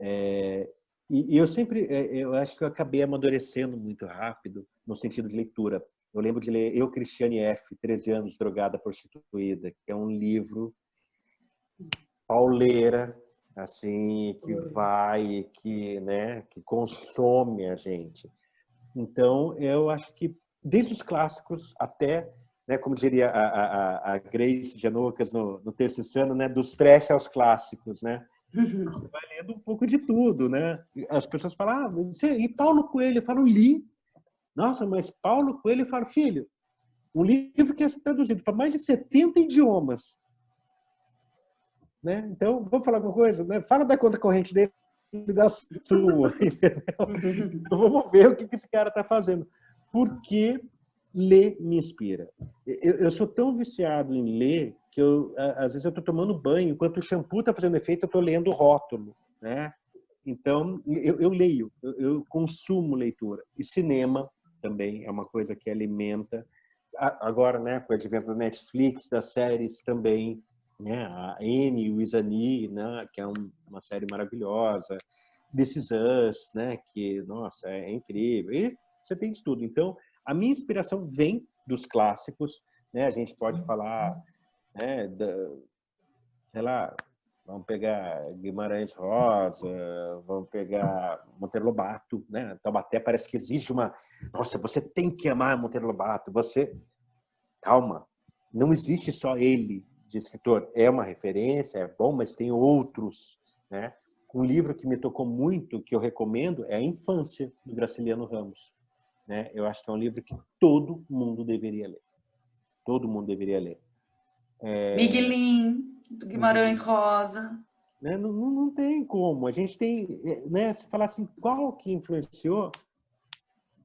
E eu sempre, eu acho que eu acabei amadurecendo muito rápido no sentido de leitura. Eu lembro de ler Eu, Cristiane F., 13 anos, drogada, prostituída, que é um livro pauleira, assim, que vai, né, que consome a gente. Então, eu acho que desde os clássicos até, né, como diria a Grace Janocas no Terceiro, né, dos trash aos clássicos, né? Você vai lendo um pouco de tudo, né? As pessoas falam, e Paulo Coelho? Eu falo, li. Nossa, mas Paulo Coelho, eu falo, filho, um livro que é traduzido para mais de 70 idiomas. Né? Então, vamos falar alguma coisa? Né? Fala da conta corrente dele e da sua. Entendeu? Então, vamos ver o que esse cara está fazendo. Porque ler me inspira. Eu sou tão viciado em ler que às vezes eu estou tomando banho, enquanto o shampoo está fazendo efeito, eu estou lendo o rótulo. Né? Então, eu leio, eu consumo leitura. E cinema também é uma coisa que alimenta. Agora, né, com o advento da Netflix, das séries também, né, a Anne e o Izani, né, que é uma série maravilhosa, This Is Us, né, que, nossa, é incrível. E você tem de tudo. Então, a minha inspiração vem dos clássicos, né? A gente pode falar, né, sei lá, vamos pegar Guimarães Rosa, vamos pegar Monteiro Lobato, né? Taubaté parece que exige uma... Nossa, você tem que amar Monteiro Lobato. Calma, não existe só ele de escritor. É uma referência, é bom, mas tem outros, né? Um livro que me tocou muito, que eu recomendo, é A Infância, do Graciliano Ramos. Né? Eu acho que é um livro que todo mundo deveria ler. Todo mundo deveria ler. Miguelinho, do Guimarães Rosa. Né? Não tem como. A gente tem... Né? Se falar assim, qual que influenciou?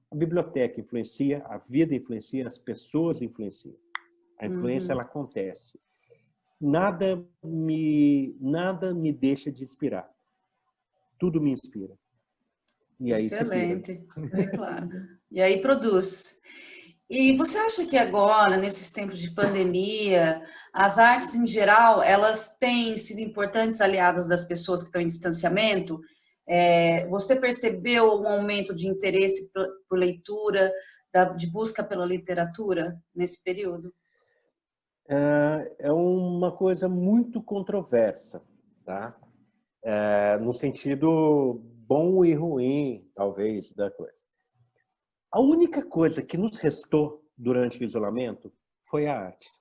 A biblioteca influencia, a vida influencia, as pessoas influenciam. A influência, ela acontece. Nada me deixa de inspirar. Tudo me inspira. E aí excelente, é claro. E aí produz. E você acha que agora, nesses tempos de pandemia, as artes em geral, elas têm sido importantes aliadas das pessoas que estão em distanciamento? Você percebeu um aumento de interesse por leitura, de busca pela literatura nesse período? É uma coisa muito controversa, tá? No sentido bom e ruim, talvez, da coisa. A única coisa que nos restou durante o isolamento foi a arte.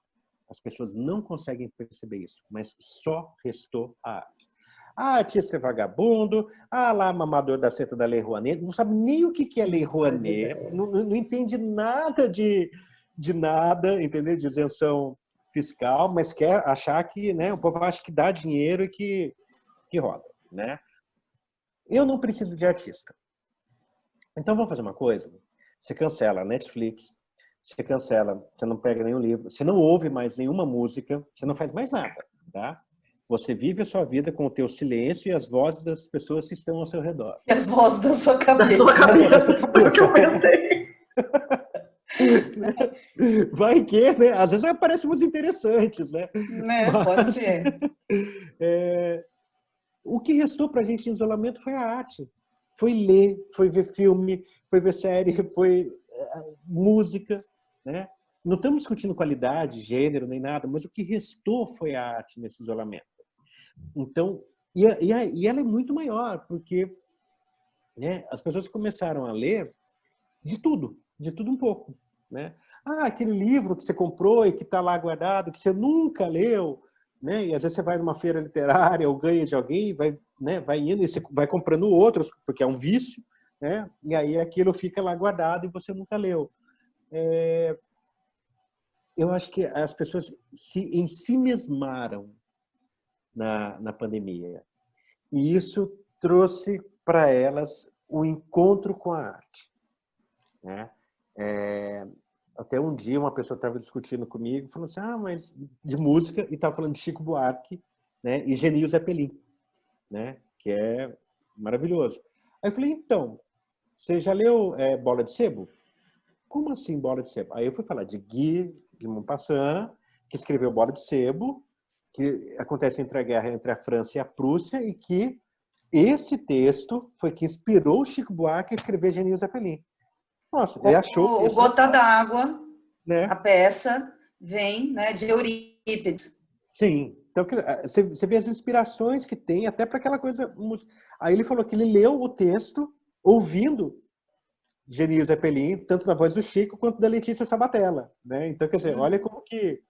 As pessoas não conseguem perceber isso, mas só restou a arte. Ah, artista é vagabundo, lá mamador da seta da Lei Rouanet, não sabe nem o que é Lei Rouanet, não entende nada de nada, entendeu? De isenção fiscal, mas quer achar que, né, o povo acha que dá dinheiro e que roda, né? Eu não preciso de artista. Então vamos fazer uma coisa? Você cancela a Netflix, você cancela, você não pega nenhum livro, você não ouve mais nenhuma música, você não faz mais nada, tá? Você vive a sua vida com o teu silêncio e as vozes das pessoas que estão ao seu redor. E as vozes da sua cabeça. Da sua cabeça, que eu pensei. Vai que, né? Às vezes aparecem umas interessantes, né? Né? Pode ser. O que restou para a gente em isolamento foi a arte. Foi ler, foi ver filme, foi ver série, foi música, né? Não estamos discutindo qualidade, gênero, nem nada, mas o que restou foi a arte nesse isolamento. Então, e ela é muito maior, porque, né, as pessoas começaram a ler de tudo um pouco, né? Ah, aquele livro que você comprou e que está lá guardado, que você nunca leu, né? E às vezes você vai numa feira literária ou ganha de alguém, vai, né? Vai indo e você vai comprando outros, porque é um vício, né? E aí aquilo fica lá guardado e você nunca leu. Eu acho que as pessoas em si mesmaram na pandemia. E isso trouxe para elas o encontro com a arte, né? Até um dia uma pessoa estava discutindo comigo, falou assim, mas de música, e estava falando de Chico Buarque, né? E Genil Zeppelin, né? Que é maravilhoso. Aí eu falei, então, você já leu Bola de Sebo? Como assim Bola de Sebo? Aí eu fui falar de Guy de Maupassant, que escreveu Bola de Sebo, que acontece entre a guerra entre a França e a Prússia, e que esse texto foi que inspirou o Chico Buarque a escrever Genil Zeppelin. Nossa, ele achou... O Gota d'Água, né? a peça, vem, né, de Eurípides. Sim. Então, você vê as inspirações que tem, até para aquela coisa... Aí ele falou que ele leu o texto ouvindo Genil Zeppelin, tanto na voz do Chico quanto da Letícia Sabatella, né? Então, quer dizer, olha como que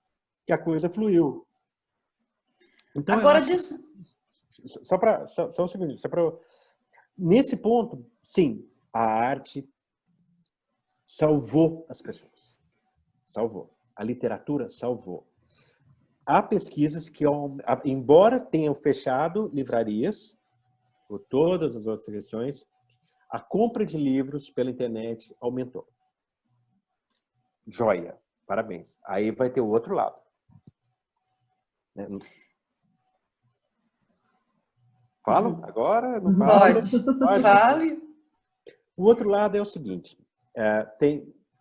a coisa fluiu. Então, agora só um segundo. Nesse ponto, sim, a arte salvou as pessoas. Salvou. A literatura salvou. Há pesquisas que, embora tenham fechado livrarias, por todas as outras restrições, a compra de livros pela internet aumentou. Joia. Parabéns. Aí vai ter o outro lado. Falo agora? Não falo? Pode. Fale. O outro lado é o seguinte.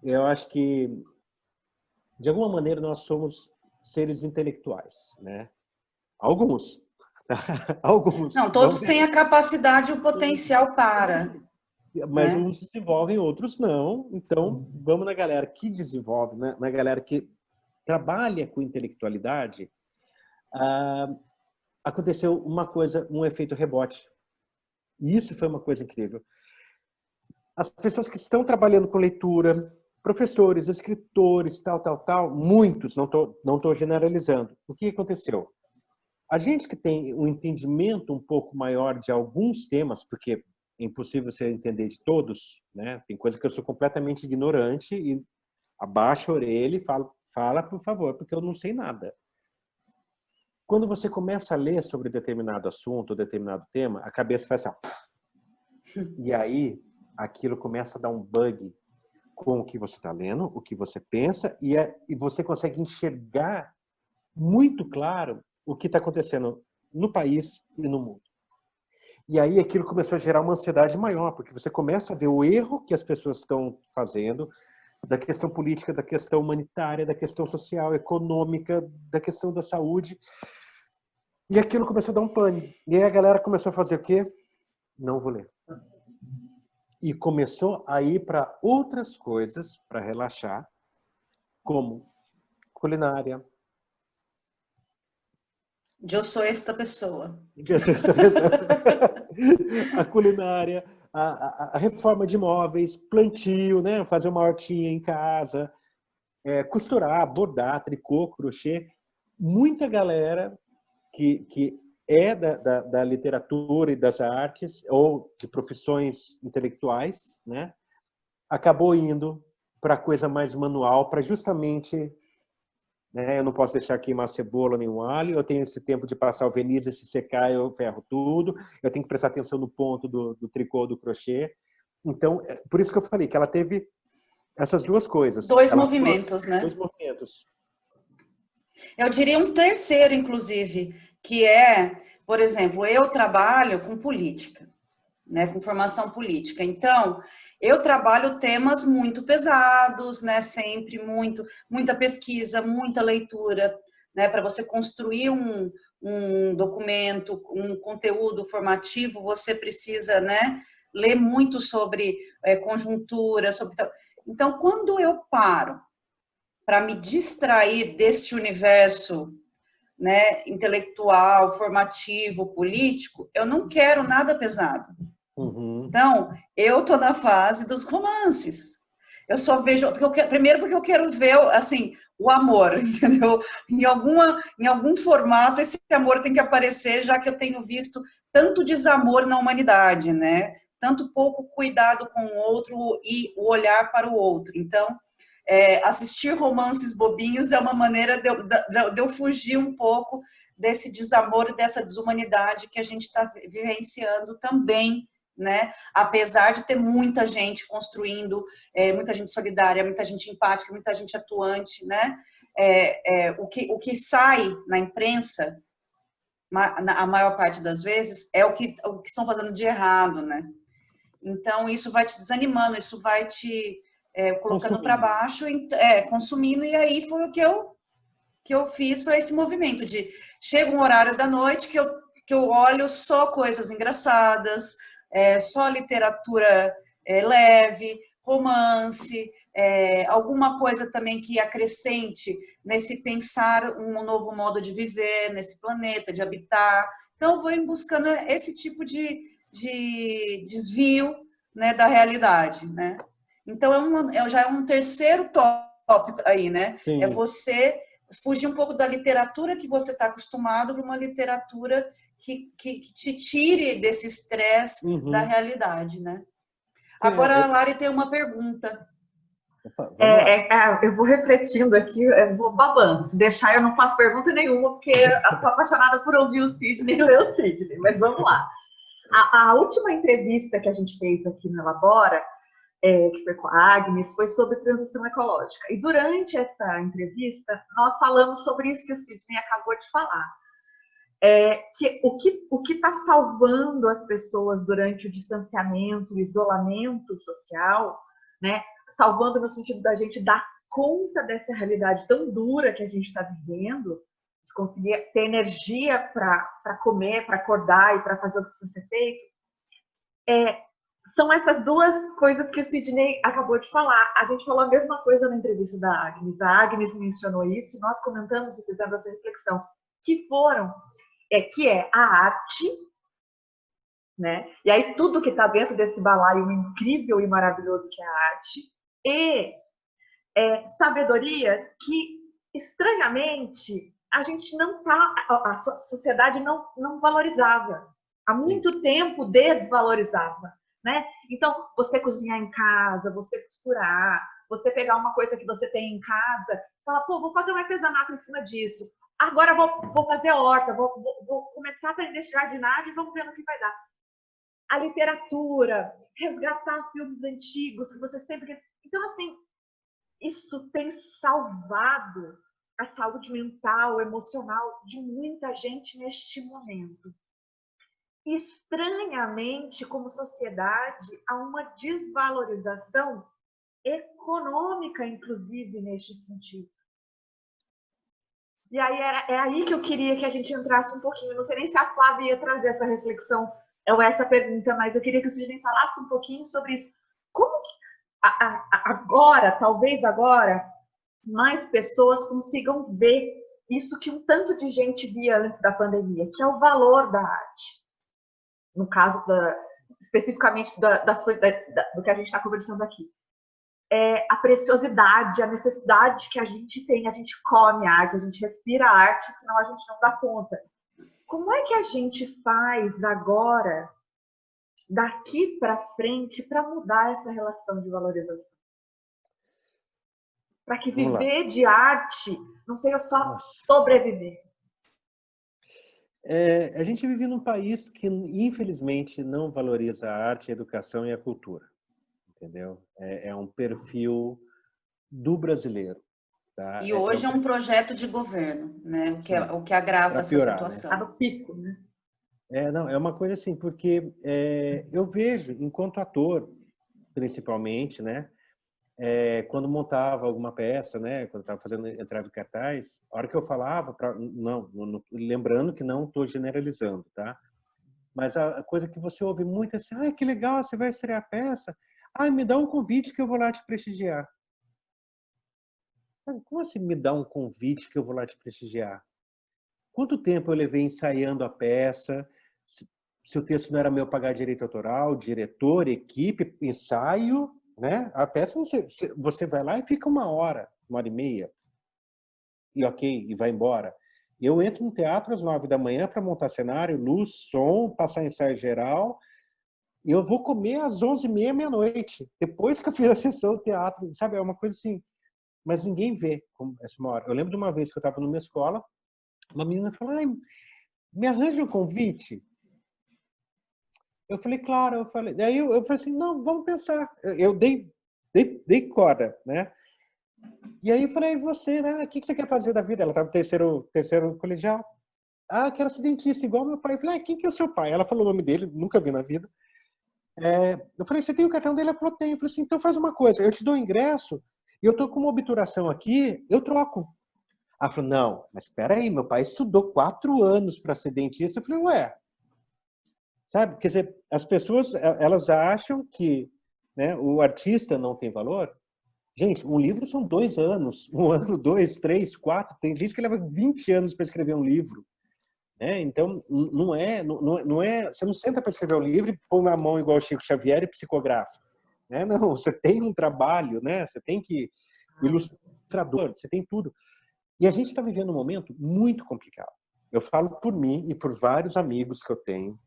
Eu acho que, de alguma maneira, nós somos seres intelectuais, né? Alguns. Alguns. Não, todos têm a capacidade e o potencial para. Mas né? uns desenvolvem, outros não. Então, vamos na galera que desenvolve, né? Na galera que trabalha com intelectualidade. Aconteceu uma coisa, um efeito rebote. E isso foi uma coisa incrível. As pessoas que estão trabalhando com leitura, professores, escritores, tal, muitos, não tô generalizando. O que aconteceu? A gente que tem um entendimento um pouco maior de alguns temas, porque é impossível você entender de todos, né? Tem coisa que eu sou completamente ignorante e abaixo a orelha e fala, por favor, porque eu não sei nada. Quando você começa a ler sobre determinado assunto, determinado tema, a cabeça faz assim. E aí, aquilo começa a dar um bug com o que você está lendo, o que você pensa, e você consegue enxergar muito claro o que está acontecendo no país e no mundo. E aí aquilo começou a gerar uma ansiedade maior, porque você começa a ver o erro que as pessoas estão fazendo, da questão política, da questão humanitária, da questão social, econômica, da questão da saúde. E aquilo começou a dar um pânico. E aí a galera começou a fazer o quê? Não vou ler. E começou a ir para outras coisas para relaxar, como culinária. Eu sou esta pessoa. A culinária, a reforma de móveis, plantio, né? Fazer uma hortinha em casa, costurar, bordar, tricô, crochê. Muita galera que é da literatura e das artes, ou de profissões intelectuais, né? Acabou indo para coisa mais manual, para justamente... Eu não posso deixar queimar cebola nem o alho, eu tenho esse tempo de passar o verniz, e se secar eu ferro tudo, eu tenho que prestar atenção no ponto do tricô, do crochê. Então, por isso que eu falei que ela teve essas duas coisas. Dois movimentos, né? Dois movimentos. Eu diria um terceiro, inclusive, que é, por exemplo, eu trabalho com política, né, com formação política. Então, Eu trabalho temas muito pesados, né? Sempre muita pesquisa, muita leitura, né? Para você construir um documento, um conteúdo formativo, você precisa, né? Ler muito sobre conjuntura, sobre... Então, quando eu paro para me distrair deste universo, né, intelectual, formativo, político, eu não quero nada pesado. Uhum. Então, eu estou na fase dos romances. Eu só vejo, primeiro porque eu quero ver, assim, o amor, entendeu? Em algum formato esse amor tem que aparecer, já que eu tenho visto tanto desamor na humanidade, né? Tanto pouco cuidado com o outro e o olhar para o outro. Então, assistir romances bobinhos é uma maneira de eu fugir um pouco desse desamor e dessa desumanidade que a gente está vivenciando também, né? Apesar de ter muita gente construindo, muita gente solidária, muita gente empática, muita gente atuante, né? O que sai na imprensa, a maior parte das vezes, é o que estão fazendo de errado, né? Então, isso vai te desanimando, isso vai te colocando para baixo, consumindo, e aí foi o que eu fiz, foi esse movimento de chega um horário da noite que eu olho só coisas engraçadas, só literatura leve, romance, alguma coisa também que acrescente nesse pensar um novo modo de viver nesse planeta, de habitar. Então, eu vou buscando esse tipo de desvio, né, da realidade, né? Então, já é um terceiro tópico aí, né? Sim. É você fugir um pouco da literatura que você está acostumado para uma literatura que te tire desse estresse da realidade, né? Sim, agora, a Lari tem uma pergunta. Eu vou refletindo aqui, eu vou babando. Se deixar, eu não faço pergunta nenhuma, porque eu sou apaixonada por ouvir o Sidney e ler o Sidney. Mas vamos lá. A última entrevista que a gente fez aqui no Elabora, que foi com a Agnes, foi sobre transição ecológica. E durante essa entrevista, nós falamos sobre isso que o Sidney acabou de falar. Que o que está salvando as pessoas durante o distanciamento, o isolamento social, né? Salvando no sentido da gente dar conta dessa realidade tão dura que a gente está vivendo, de conseguir ter energia para comer, para acordar e para fazer o que precisa ser feito, são essas duas coisas que o Sidney acabou de falar. A gente falou a mesma coisa na entrevista da Agnes. A Agnes mencionou isso, nós comentamos e fizemos essa reflexão, que é a arte, né? E aí tudo que está dentro desse balaio incrível e maravilhoso que é a arte, e sabedorias que, estranhamente, a gente não tá, a sociedade não valorizava. Há muito tempo desvalorizava, né? Então, você cozinhar em casa, você costurar, você pegar uma coisa que você tem em casa, falar, pô, vou fazer um artesanato em cima disso. Agora vou fazer horta, vou começar a aprender jardinagem e vamos ver no que vai dar. A literatura, resgatar filmes antigos que você sempre... Então, assim, isso tem salvado a saúde mental, emocional de muita gente neste momento. Estranhamente, como sociedade, há uma desvalorização econômica, inclusive, neste sentido. E aí é aí que eu queria que a gente entrasse um pouquinho. Não sei nem se a Flávia ia trazer essa reflexão ou essa pergunta, mas eu queria que o Sidney falasse um pouquinho sobre isso. Como que agora, talvez agora, mais pessoas consigam ver isso que um tanto de gente via antes da pandemia, que é o valor da arte. No caso, especificamente do que a gente está conversando aqui. A preciosidade, a necessidade que a gente tem. A gente come arte, a gente respira arte, senão a gente não dá conta. Como é que a gente faz agora, daqui para frente, para mudar essa relação de valorização? Para que viver de arte não seja só sobreviver. A gente vive num país que, infelizmente, não valoriza a arte, a educação e a cultura. Entendeu? É um perfil do brasileiro. Tá? E hoje é um projeto de governo, né? O que agrava essa situação. Está no pico, né? Não, é uma coisa assim, porque eu vejo, enquanto ator, principalmente, né? Quando montava alguma peça, né? Quando estava fazendo, entrava em cartaz, a hora que eu falava, lembrando que não estou generalizando, tá? Mas a coisa que você ouve muito é assim, ai, que legal, você vai estrear a peça. Ai, me dá um convite que eu vou lá te prestigiar. Como assim me dá um convite que eu vou lá te prestigiar? Quanto tempo eu levei ensaiando a peça? Se o texto não era meu, pagar direito autoral, diretor, equipe, ensaio, né? A peça você vai lá e fica 1 hora e meia, e ok, e vai embora. Eu entro no teatro às 9 da manhã para montar cenário, luz, som, passar ensaio geral, e eu vou comer às 11h30, meia-noite. Depois que eu fiz a sessão do teatro, sabe? É uma coisa assim, mas ninguém vê como essa 1 hora. Eu lembro de uma vez que eu estava numa escola, uma menina falou, ai, me arranja um convite? Eu falei, claro, daí eu falei assim, não, vamos pensar. Eu dei corda, né? E aí eu falei, você, né? O que você quer fazer da vida? Ela estava no terceiro colegial. Ah, quero ser dentista, igual meu pai. Eu falei, quem que é o seu pai? Ela falou o nome dele, nunca vi na vida. Eu falei, você tem o cartão dele? Ela falou, tem. Eu falei assim, então faz uma coisa, eu te dou o ingresso, e eu tô com uma obturação aqui, eu troco. Ela falou, não, mas espera aí, meu pai estudou 4 anos para ser dentista. Eu falei, ué, sabe? Quer dizer, as pessoas, elas acham que, né, o artista não tem valor. Gente, um livro são 2 anos. 1 ano, 2, 3, 4. Tem gente que leva 20 anos para escrever um livro. Né? Então, não é... Você não senta para escrever um livro e põe na mão igual o Chico Xavier e psicografa. Né? Não, você tem um trabalho, né? Você tem que... Ilustrador, você tem tudo. E a gente está vivendo um momento muito complicado. Eu falo por mim e por vários amigos que eu tenho.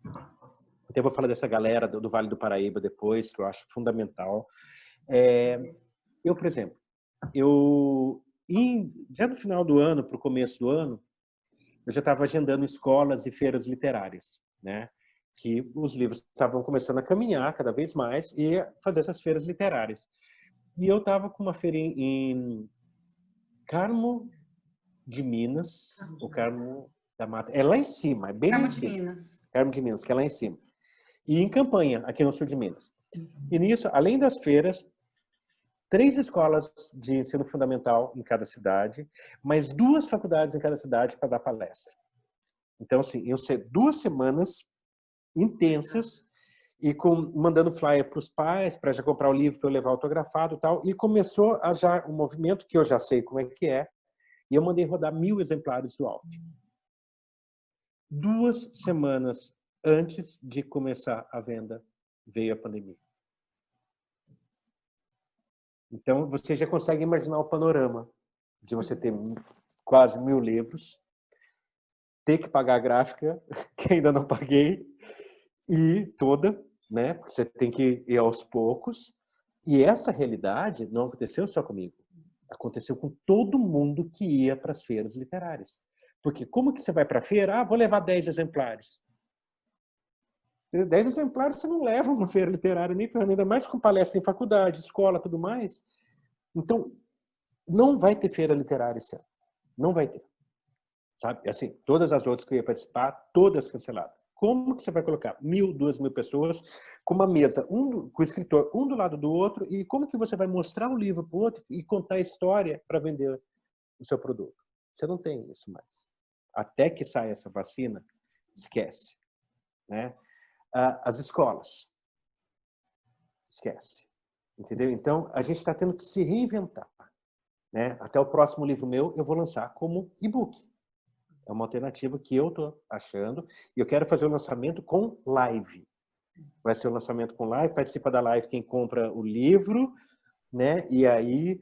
Até vou falar dessa galera do Vale do Paraíba depois, que eu acho fundamental. Eu, por exemplo, já no final do ano, para o começo do ano, eu já estava agendando escolas e feiras literárias, né? Que os livros estavam começando a caminhar cada vez mais e fazer essas feiras literárias. E eu estava com uma feira em Carmo de Minas, o Carmo da Mata, é lá em cima, é bem lá em cima. Carmo de Minas. Carmo de Minas, que é lá em cima. E em Campanha, aqui no sul de Minas. E nisso, além das feiras, 3 escolas de ensino fundamental em cada cidade, mais 2 faculdades em cada cidade para dar palestra. Então, assim, iam ser 2 semanas intensas e mandando flyer para os pais, para já comprar o livro para eu levar autografado e tal. E começou já um movimento que eu já sei como é que é. E eu mandei rodar 1000 exemplares do Alf. 2 semanas antes de começar a venda, veio a pandemia. Então, você já consegue imaginar o panorama de você ter quase 1000 livros, ter que pagar a gráfica, que ainda não paguei, e toda, né? Porque você tem que ir aos poucos. E essa realidade não aconteceu só comigo. Aconteceu com todo mundo que ia para as feiras literárias. Porque como que você vai para a feira? Ah, vou levar 10 exemplares. 10 exemplares você não leva uma feira literária, nem ainda mais com palestra em faculdade, escola, tudo mais. Então, não vai ter feira literária esse ano. Não vai ter. Sabe? Assim, todas as outras que eu ia participar, todas canceladas. Como que você vai colocar 1000, 2000 pessoas com uma mesa, com o escritor um do lado do outro, e como que você vai mostrar um livro para o outro e contar a história para vender o seu produto? Você não tem isso mais. Até que saia essa vacina, esquece. Né? As escolas, esquece. Entendeu? Então, a gente está tendo que se reinventar. Né? Até o próximo livro meu, eu vou lançar como e-book. É uma alternativa que eu estou achando. E eu quero fazer o lançamento com live. Vai ser o lançamento com live. Participa da live quem compra o livro. Né? E aí,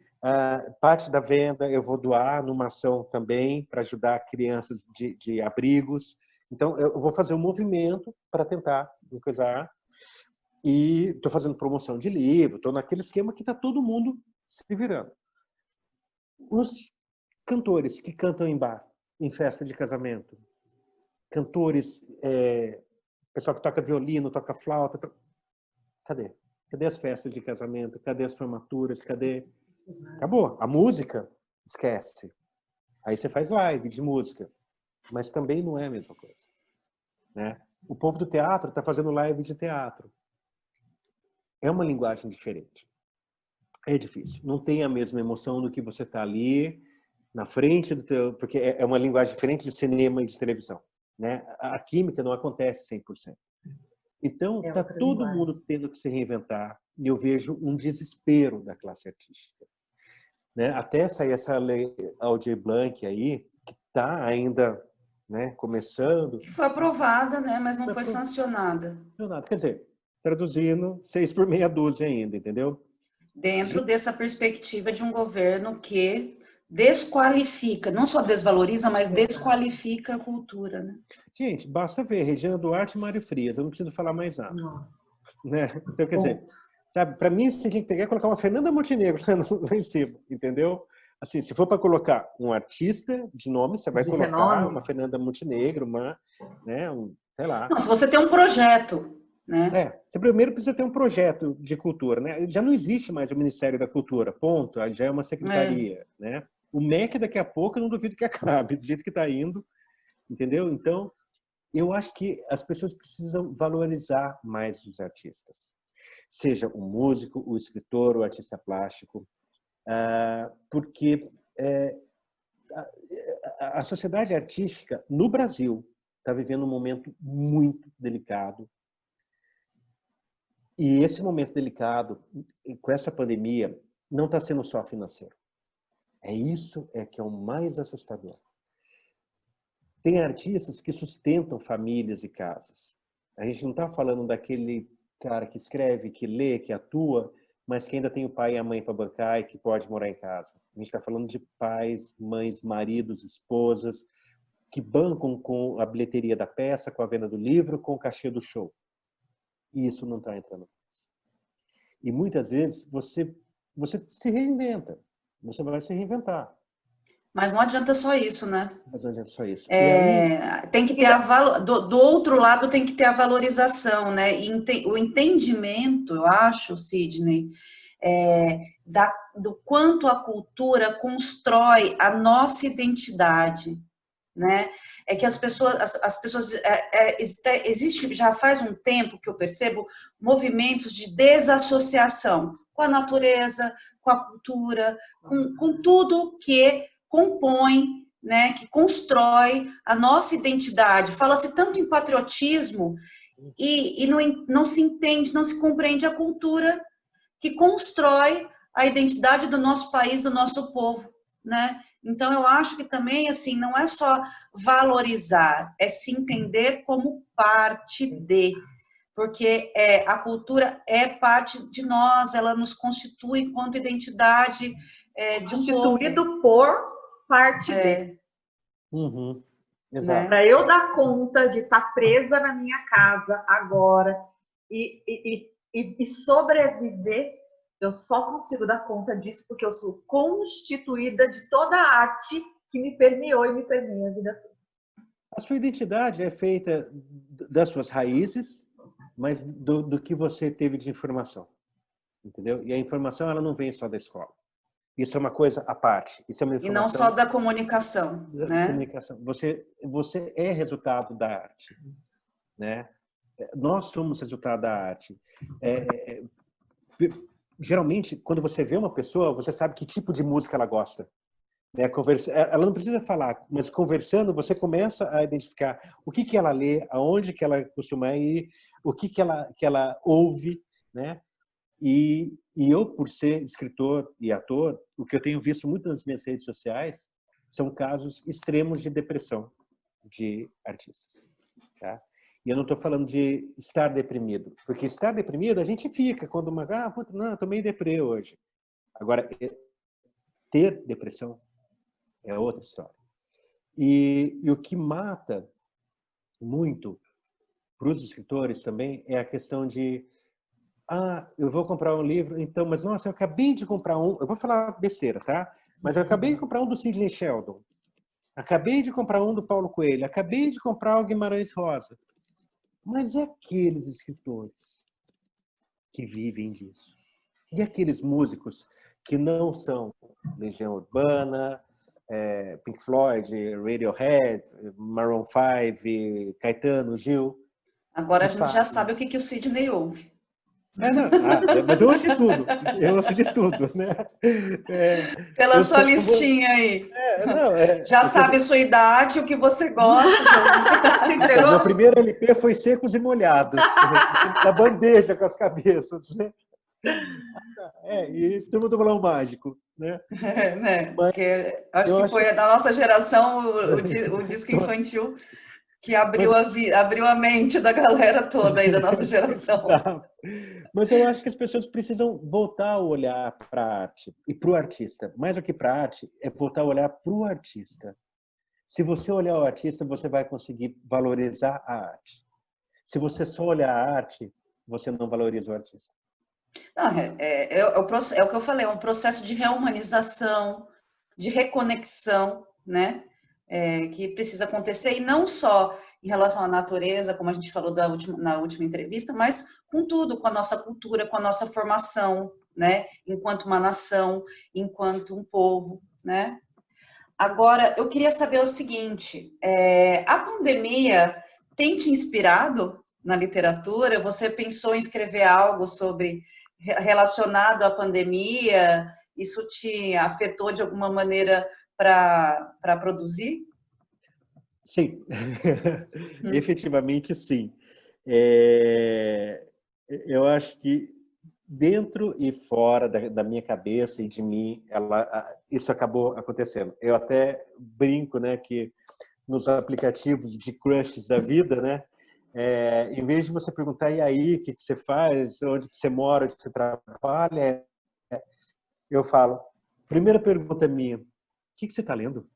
parte da venda eu vou doar numa ação também para ajudar crianças de abrigos. Então, eu vou fazer um movimento para tentar coisar. E estou fazendo promoção de livro. Estou naquele esquema que está todo mundo se virando. Os cantores que cantam em bar, em festa de casamento, cantores, pessoal que toca violino, toca flauta, cadê? Cadê as festas de casamento? Cadê as formaturas? Cadê? Acabou. A música, esquece. Aí você faz live de música, mas também não é a mesma coisa. Né? O povo do teatro está fazendo live de teatro. é uma linguagem diferente. É difícil. Não tem a mesma emoção do que você está ali na frente do teu... Porque é uma linguagem diferente de cinema e de televisão, né? A química não acontece 100%. Então, está todo mundo tendo que se reinventar. E eu vejo um desespero da classe artística, né? Até sair essa lei Aldir Blanc aí, que está ainda, né, começando. Que foi aprovada, né? Mas não foi sancionada. Quer dizer, traduzindo, 6 por meia dúzia ainda, entendeu? Dentro dessa perspectiva de um governo que desqualifica, não só desvaloriza, mas desqualifica a cultura, né? Gente, basta ver Regina Duarte e Mário Frias, eu não preciso falar mais nada. Não. Né? Então, quer dizer, sabe, para mim você tinha que pegar e colocar uma Fernanda Montenegro lá em cima, entendeu? Assim, se for para colocar um artista de nome, você vai colocar renome. Uma Fernanda Montenegro, uma, né, sei lá. Não, se você tem um projeto, né? Você primeiro precisa ter um projeto de cultura, né? Já não existe mais o Ministério da Cultura, ponto. Já é uma secretaria, né? O MEC daqui a pouco eu não duvido que acabe, do jeito que está indo, entendeu? Então, eu acho que as pessoas precisam valorizar mais os artistas. Seja o músico, o escritor, o artista plástico, porque a sociedade artística no Brasil está vivendo um momento muito delicado. E esse momento delicado, com essa pandemia, não está sendo só financeiro. Isso que é o mais assustador. Tem artistas que sustentam famílias e casas. A gente não está falando daquele cara que escreve, que lê, que atua, mas que ainda tem o pai e a mãe para bancar e que pode morar em casa. A gente está falando de pais, mães, maridos, esposas, que bancam com a bilheteria da peça, com a venda do livro, com o cachê do show. E isso não está entrando mais. E muitas vezes você se reinventa. Você vai se reinventar. Mas não adianta só isso, né? Mas não adianta só isso. Tem que ter do outro lado tem que ter a valorização, né? E o entendimento, eu acho, Sidney, do quanto a cultura constrói a nossa identidade, né? É que as pessoas existe já faz um tempo que eu percebo movimentos de desassociação com a natureza, com a cultura, com tudo que compõe, né, que constrói a nossa identidade. Fala-se tanto em patriotismo e não se entende, não se compreende a cultura que constrói a identidade do nosso país, do nosso povo, né? Então, eu acho que também, assim, não é só valorizar, é se entender como parte de, porque a cultura é parte de nós, ela nos constitui enquanto identidade de um povo. Constituído por parte de. Uhum. Exato. Para eu dar conta de estar presa na minha casa agora e sobreviver, eu só consigo dar conta disso porque eu sou constituída de toda a arte que me permeou e me permeia a vida toda. A sua identidade é feita das suas raízes, mas do que você teve de informação, entendeu? E a informação ela não vem só da escola. Isso é uma coisa à parte. Isso é uma informação... E não só da comunicação, né? Comunicação. Você é resultado da arte, né? Nós somos resultado da arte. Geralmente, quando você vê uma pessoa, você sabe que tipo de música ela gosta. Né? Ela não precisa falar, mas conversando, você começa a identificar o que ela lê, aonde que ela costuma ir, o que ela ouve, né? E eu, por ser escritor e ator, o que eu tenho visto muito nas minhas redes sociais são casos extremos de depressão de artistas. Tá? E eu não estou falando de estar deprimido, porque estar deprimido a gente fica quando não, estou meio deprê hoje. Agora, ter depressão é outra história. E o que mata muito para os escritores também é a questão de eu vou comprar um livro, então, mas nossa, eu acabei de comprar eu vou falar besteira, tá? Mas eu acabei de comprar um do Sidney Sheldon, acabei de comprar um do Paulo Coelho, acabei de comprar o Guimarães Rosa. Mas e aqueles escritores que vivem disso? E aqueles músicos que não são Legião Urbana, Pink Floyd, Radiohead, Maroon 5, Caetano, Gil? Agora a gente já sabe o que o Sidney ouve. Mas eu ouço de tudo. Eu ouço de tudo, né? Pela sua listinha aí. Já sabe a sua idade, o que você gosta. Então, meu primeiro LP foi Secos e Molhados, na bandeja com as cabeças, né? E Turma do Balão Mágico, né? Né? Mas Porque acho que foi da nossa geração o disco infantil que abriu a mente da galera toda aí da nossa geração. Mas eu acho que as pessoas precisam voltar a olhar para a arte e para o artista. Mais do que para a arte, é voltar a olhar para o artista. Se você olhar o artista, você vai conseguir valorizar a arte. Se você só olhar a arte, você não valoriza o artista. Não, o que eu falei, é um processo de reumanização, de reconexão, né? Que precisa acontecer, e não só em relação à natureza, como a gente falou na última entrevista, mas com tudo, com a nossa cultura, com a nossa formação, né? Enquanto uma nação, enquanto um povo, né? Agora, eu queria saber o seguinte, a pandemia tem te inspirado na literatura? Você pensou em escrever algo relacionado à pandemia? Isso te afetou de alguma maneira para produzir? Sim, efetivamente sim. Eu acho que dentro e fora da minha cabeça e de mim, isso acabou acontecendo. Eu até brinco, né, que nos aplicativos de crushes da vida, né, em vez de você perguntar, e aí, o que você faz, onde você mora, onde você trabalha, eu falo, primeira pergunta minha, o que você está lendo?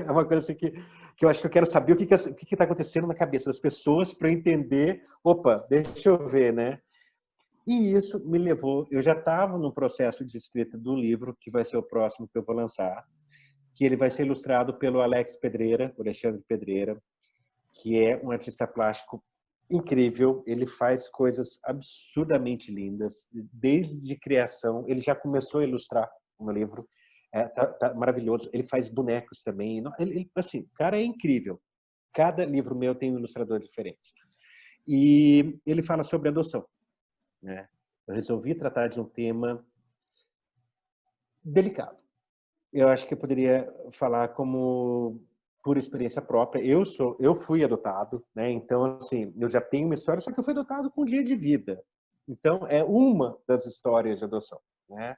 É uma coisa assim que eu acho que eu quero saber o que está acontecendo na cabeça das pessoas para eu entender, opa, deixa eu ver, né? E isso me levou, eu já estava no processo de escrita do livro, que vai ser o próximo que eu vou lançar, que ele vai ser ilustrado pelo o Alexandre Pedreira, que é um artista plástico incrível, ele faz coisas absurdamente lindas, desde criação, ele já começou a ilustrar um livro, tá maravilhoso, ele faz bonecos também, assim, o cara é incrível, cada livro meu tem um ilustrador diferente. E ele fala sobre adoção, né? Eu resolvi tratar de um tema delicado. Eu acho que eu poderia falar como por experiência própria. Eu fui adotado, né? Então, assim, eu já tenho uma história, só que eu fui adotado com um dia de vida. Então, é uma das histórias de adoção, né?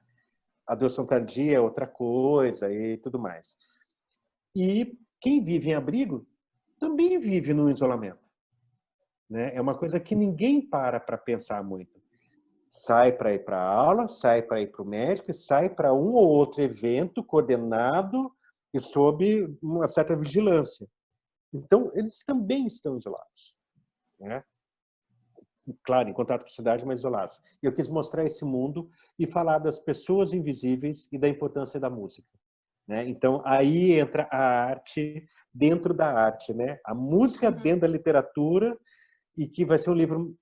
Adoção tardia é outra coisa e tudo mais. E quem vive em abrigo também vive no isolamento, né? É uma coisa que ninguém para pensar muito. Sai para ir para a aula, sai para ir para o médico, sai para um ou outro evento coordenado e sob uma certa vigilância. Então, eles também estão isolados, né? Claro, em contato com a cidade, mas isolados. Eu quis mostrar esse mundo e falar das pessoas invisíveis e da importância da música, né? Então, aí entra a arte dentro da arte, né? A música dentro da literatura, e que vai ser um livro,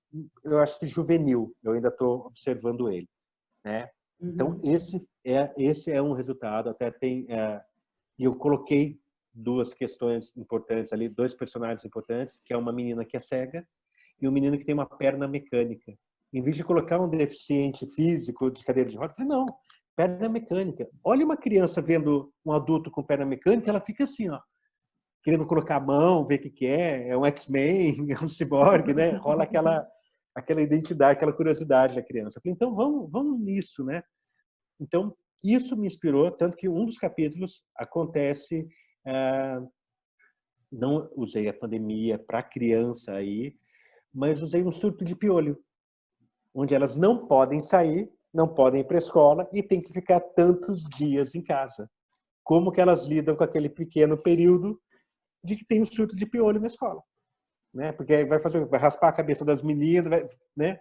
eu acho que juvenil. Eu ainda estou observando ele, né? Então, esse é um resultado. Até tem... E eu coloquei duas questões importantes ali, dois personagens importantes, que é uma menina que é cega e um menino que tem uma perna mecânica. Em vez de colocar um deficiente físico de cadeira de rodas, eu falei, não, perna mecânica. Olha uma criança vendo um adulto com perna mecânica, ela fica assim, ó, querendo colocar a mão, ver o que é um X-Men, é um ciborgue, né? Rola aquela identidade, aquela curiosidade da criança. Eu falei, então vamos nisso, né? Então, isso me inspirou, tanto que um dos capítulos acontece, não usei a pandemia para criança aí, mas usei um surto de piolho, onde elas não podem sair, não podem ir para a escola e tem que ficar tantos dias em casa. Como que elas lidam com aquele pequeno período de que tem um surto de piolho na escola, né? Porque aí vai raspar a cabeça das meninas, né?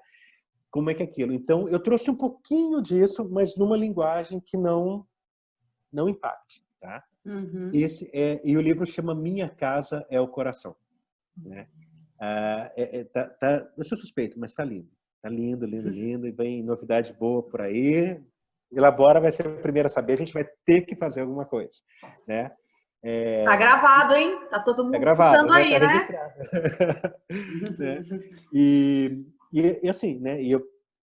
Como é que é aquilo? Então, eu trouxe um pouquinho disso, mas numa linguagem que não impacte, tá? E o livro chama Minha Casa é o Coração, né? Eu sou suspeito, mas tá lindo. Tá lindo, lindo, lindo, e vem novidade boa por aí. Elabora vai ser a primeira a saber, a gente vai ter que fazer alguma coisa, né? Tá gravado, hein? Tá todo mundo gravado, escutando aí, tá né? registrado. Né? E assim, né? E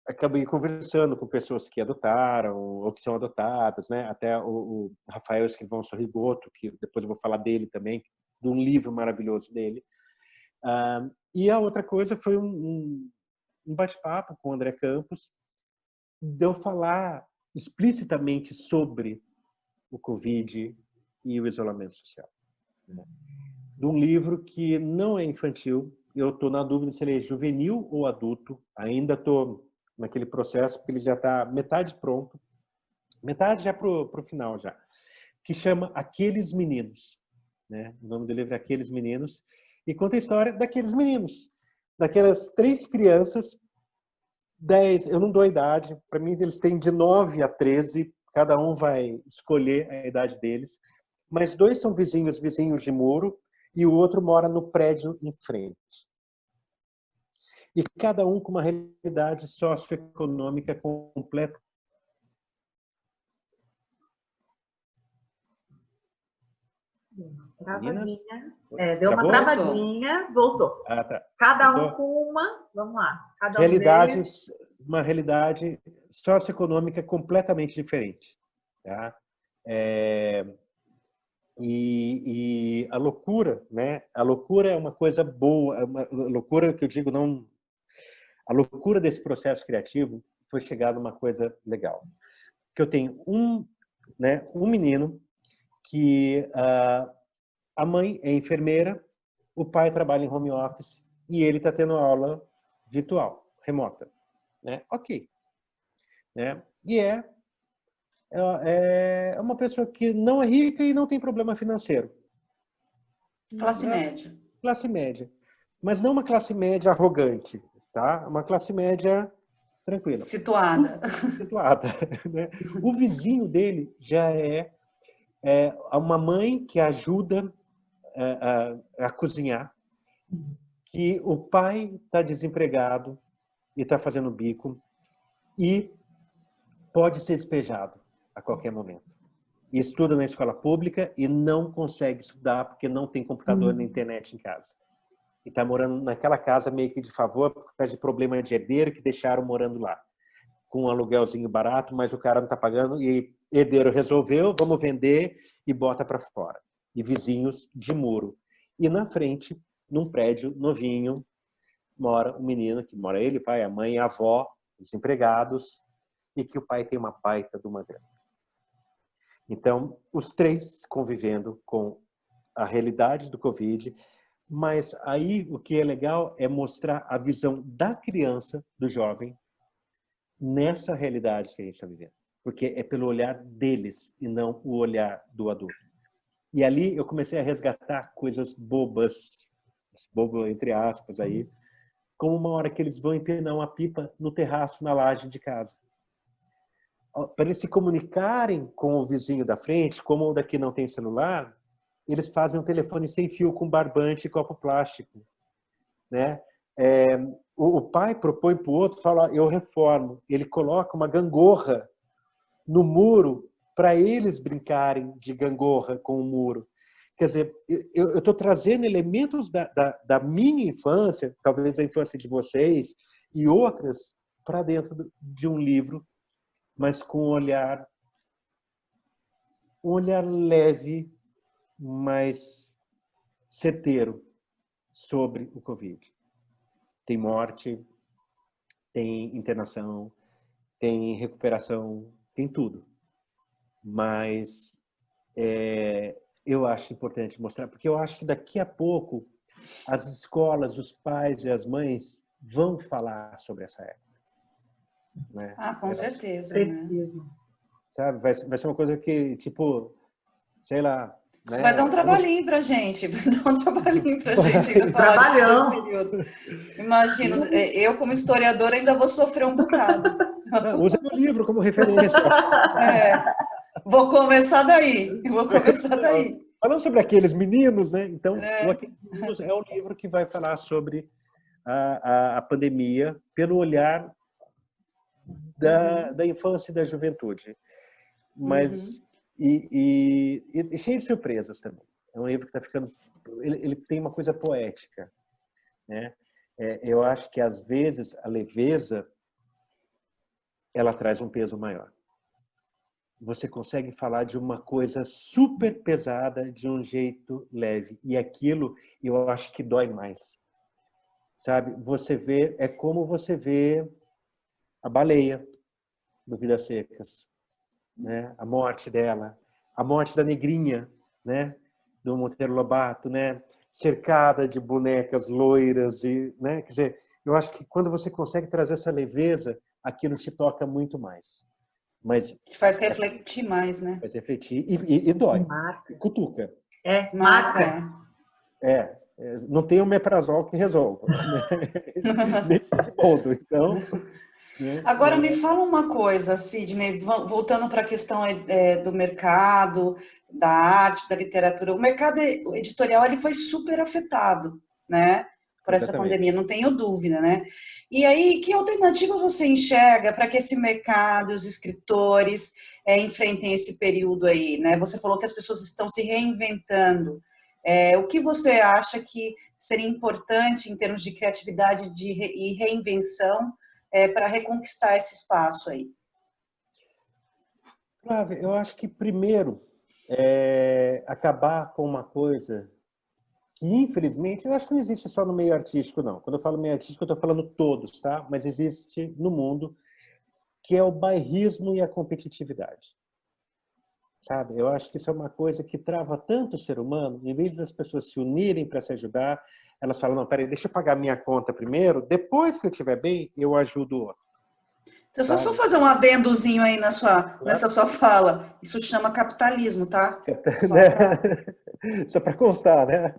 acabei conversando com pessoas que adotaram ou que são adotadas, né? Até o Rafael Escrivão Sorrigoto, que depois eu vou falar dele também, de um livro maravilhoso dele. E a outra coisa foi um bate-papo com o André Campos, de eu falar explicitamente sobre o Covid e o isolamento social. De um livro que não é infantil, eu estou na dúvida se ele é juvenil ou adulto, ainda estou naquele processo, porque ele já está metade pronto, metade já para o final já, que chama Aqueles Meninos. Né? O nome do livro é Aqueles Meninos, e conta a história daqueles meninos, daquelas 3 crianças, 10, eu não dou a idade, para mim eles têm de 9 a 13, cada um vai escolher a idade deles, mas 2 são vizinhos de muro, e o outro mora no prédio em frente. E cada um com uma realidade socioeconômica completa. Travadinha. Deu uma travadinha, voltou. Ah, tá. Cada um com uma, vamos lá. Cada um deles... Uma realidade socioeconômica completamente diferente. Tá? E a loucura, né? A loucura é uma coisa boa, uma loucura que eu digo não. A loucura desse processo criativo foi chegar numa coisa legal. Que eu tenho um menino que a mãe é enfermeira, o pai trabalha em home office e ele está tendo aula virtual, remota, né? Ok, né? E é uma pessoa que não é rica e não tem problema financeiro. Classe média. Classe média. Mas não uma classe média arrogante, tá? Uma classe média tranquila. Situada. Situada. Né? O vizinho dele já é uma mãe que ajuda a cozinhar, que o pai está desempregado e está fazendo bico e pode ser despejado a qualquer momento. E estuda na escola pública e não consegue estudar porque não tem computador nem internet em casa. E está morando naquela casa meio que de favor por causa de problema de herdeiro que deixaram morando lá. Com um aluguelzinho barato, mas o cara não está pagando e herdeiro resolveu, vamos vender e bota para fora. E vizinhos de muro. E na frente, num prédio novinho, mora um menino, que mora ele, o pai, a mãe, a avó, os empregados, e que o pai tem uma baita de uma grana. Então, os 3 convivendo com a realidade do Covid, mas aí o que é legal é mostrar a visão da criança, do jovem, nessa realidade que a gente está vivendo. Porque é pelo olhar deles e não o olhar do adulto. E ali eu comecei a resgatar coisas bobas, bobo entre aspas aí, como uma hora que eles vão empinar uma pipa no terraço, na laje de casa. Para eles se comunicarem com o vizinho da frente, como o daqui não tem celular, eles fazem um telefone sem fio com barbante e copo plástico. Né? O pai propõe para o outro, fala, eu reformo. Ele coloca uma gangorra no muro para eles brincarem de gangorra com o muro. Quer dizer, eu estou trazendo elementos da minha infância, talvez da infância de vocês, e outras, para dentro de um livro, mas com um olhar leve, mas certeiro sobre o Covid. Tem morte, tem internação, tem recuperação, tem tudo. Mas eu acho importante mostrar, porque eu acho que daqui a pouco as escolas, os pais e as mães vão falar sobre essa época. Né? Com certeza. Preciso. Sabe? Vai ser uma coisa que, tipo, sei lá. Isso né? vai dar um trabalhinho pra gente. Vai dar um trabalhinho pra gente ainda falar de todo esse período. Imagina, eu como historiadora ainda vou sofrer um bocado. Usa o livro como referência. Vou começar daí. Falando sobre Aqueles Meninos, né? Então, o Aqueles Meninos é um livro que vai falar sobre a pandemia pelo olhar da infância e da juventude. Mas e cheio de surpresas também. É um livro que está ficando... Ele tem uma coisa poética. Né? Eu acho que, às vezes, a leveza ela traz um peso maior. Você consegue falar de uma coisa super pesada de um jeito leve. E aquilo, eu acho que dói mais. Sabe? Você vê, é como você vê a baleia do Vidas Secas, né? A morte dela, a morte da negrinha, né? Do Monteiro Lobato, né? Cercada de bonecas loiras e, né? Quer dizer, eu acho que quando você consegue trazer essa leveza, aquilo te toca muito mais. Mas Te faz refletir mais, né? faz refletir e dói. Marca. E cutuca. Marca. Não tem o omeprazol que resolva. Né? Nem de boldo. Então, né? Agora me fala uma coisa, Sidney, voltando para a questão do mercado, da arte, da literatura. O mercado editorial ele foi super afetado, né, por essa Exatamente. pandemia, não tenho dúvida, né? E aí, que alternativa você enxerga para que esse mercado, os escritores, enfrentem esse período aí, né? Você falou que as pessoas estão se reinventando. O que você acha que seria importante em termos de criatividade e reinvenção para reconquistar esse espaço aí? Flávia, eu acho que primeiro acabar com uma coisa que, infelizmente, eu acho que não existe só no meio artístico, não. Quando eu falo meio artístico, eu estou falando todos, tá? Mas existe no mundo, que é o bairrismo e a competitividade. Sabe? Eu acho que isso é uma coisa que trava tanto o ser humano. Em vez das pessoas se unirem para se ajudar, elas falam, não, peraí, deixa eu pagar minha conta primeiro, depois que eu estiver bem, eu ajudo o outro. Então, só fazer um adendozinho aí nessa Claro. sua fala. Isso chama capitalismo, tá? Só para constar, né?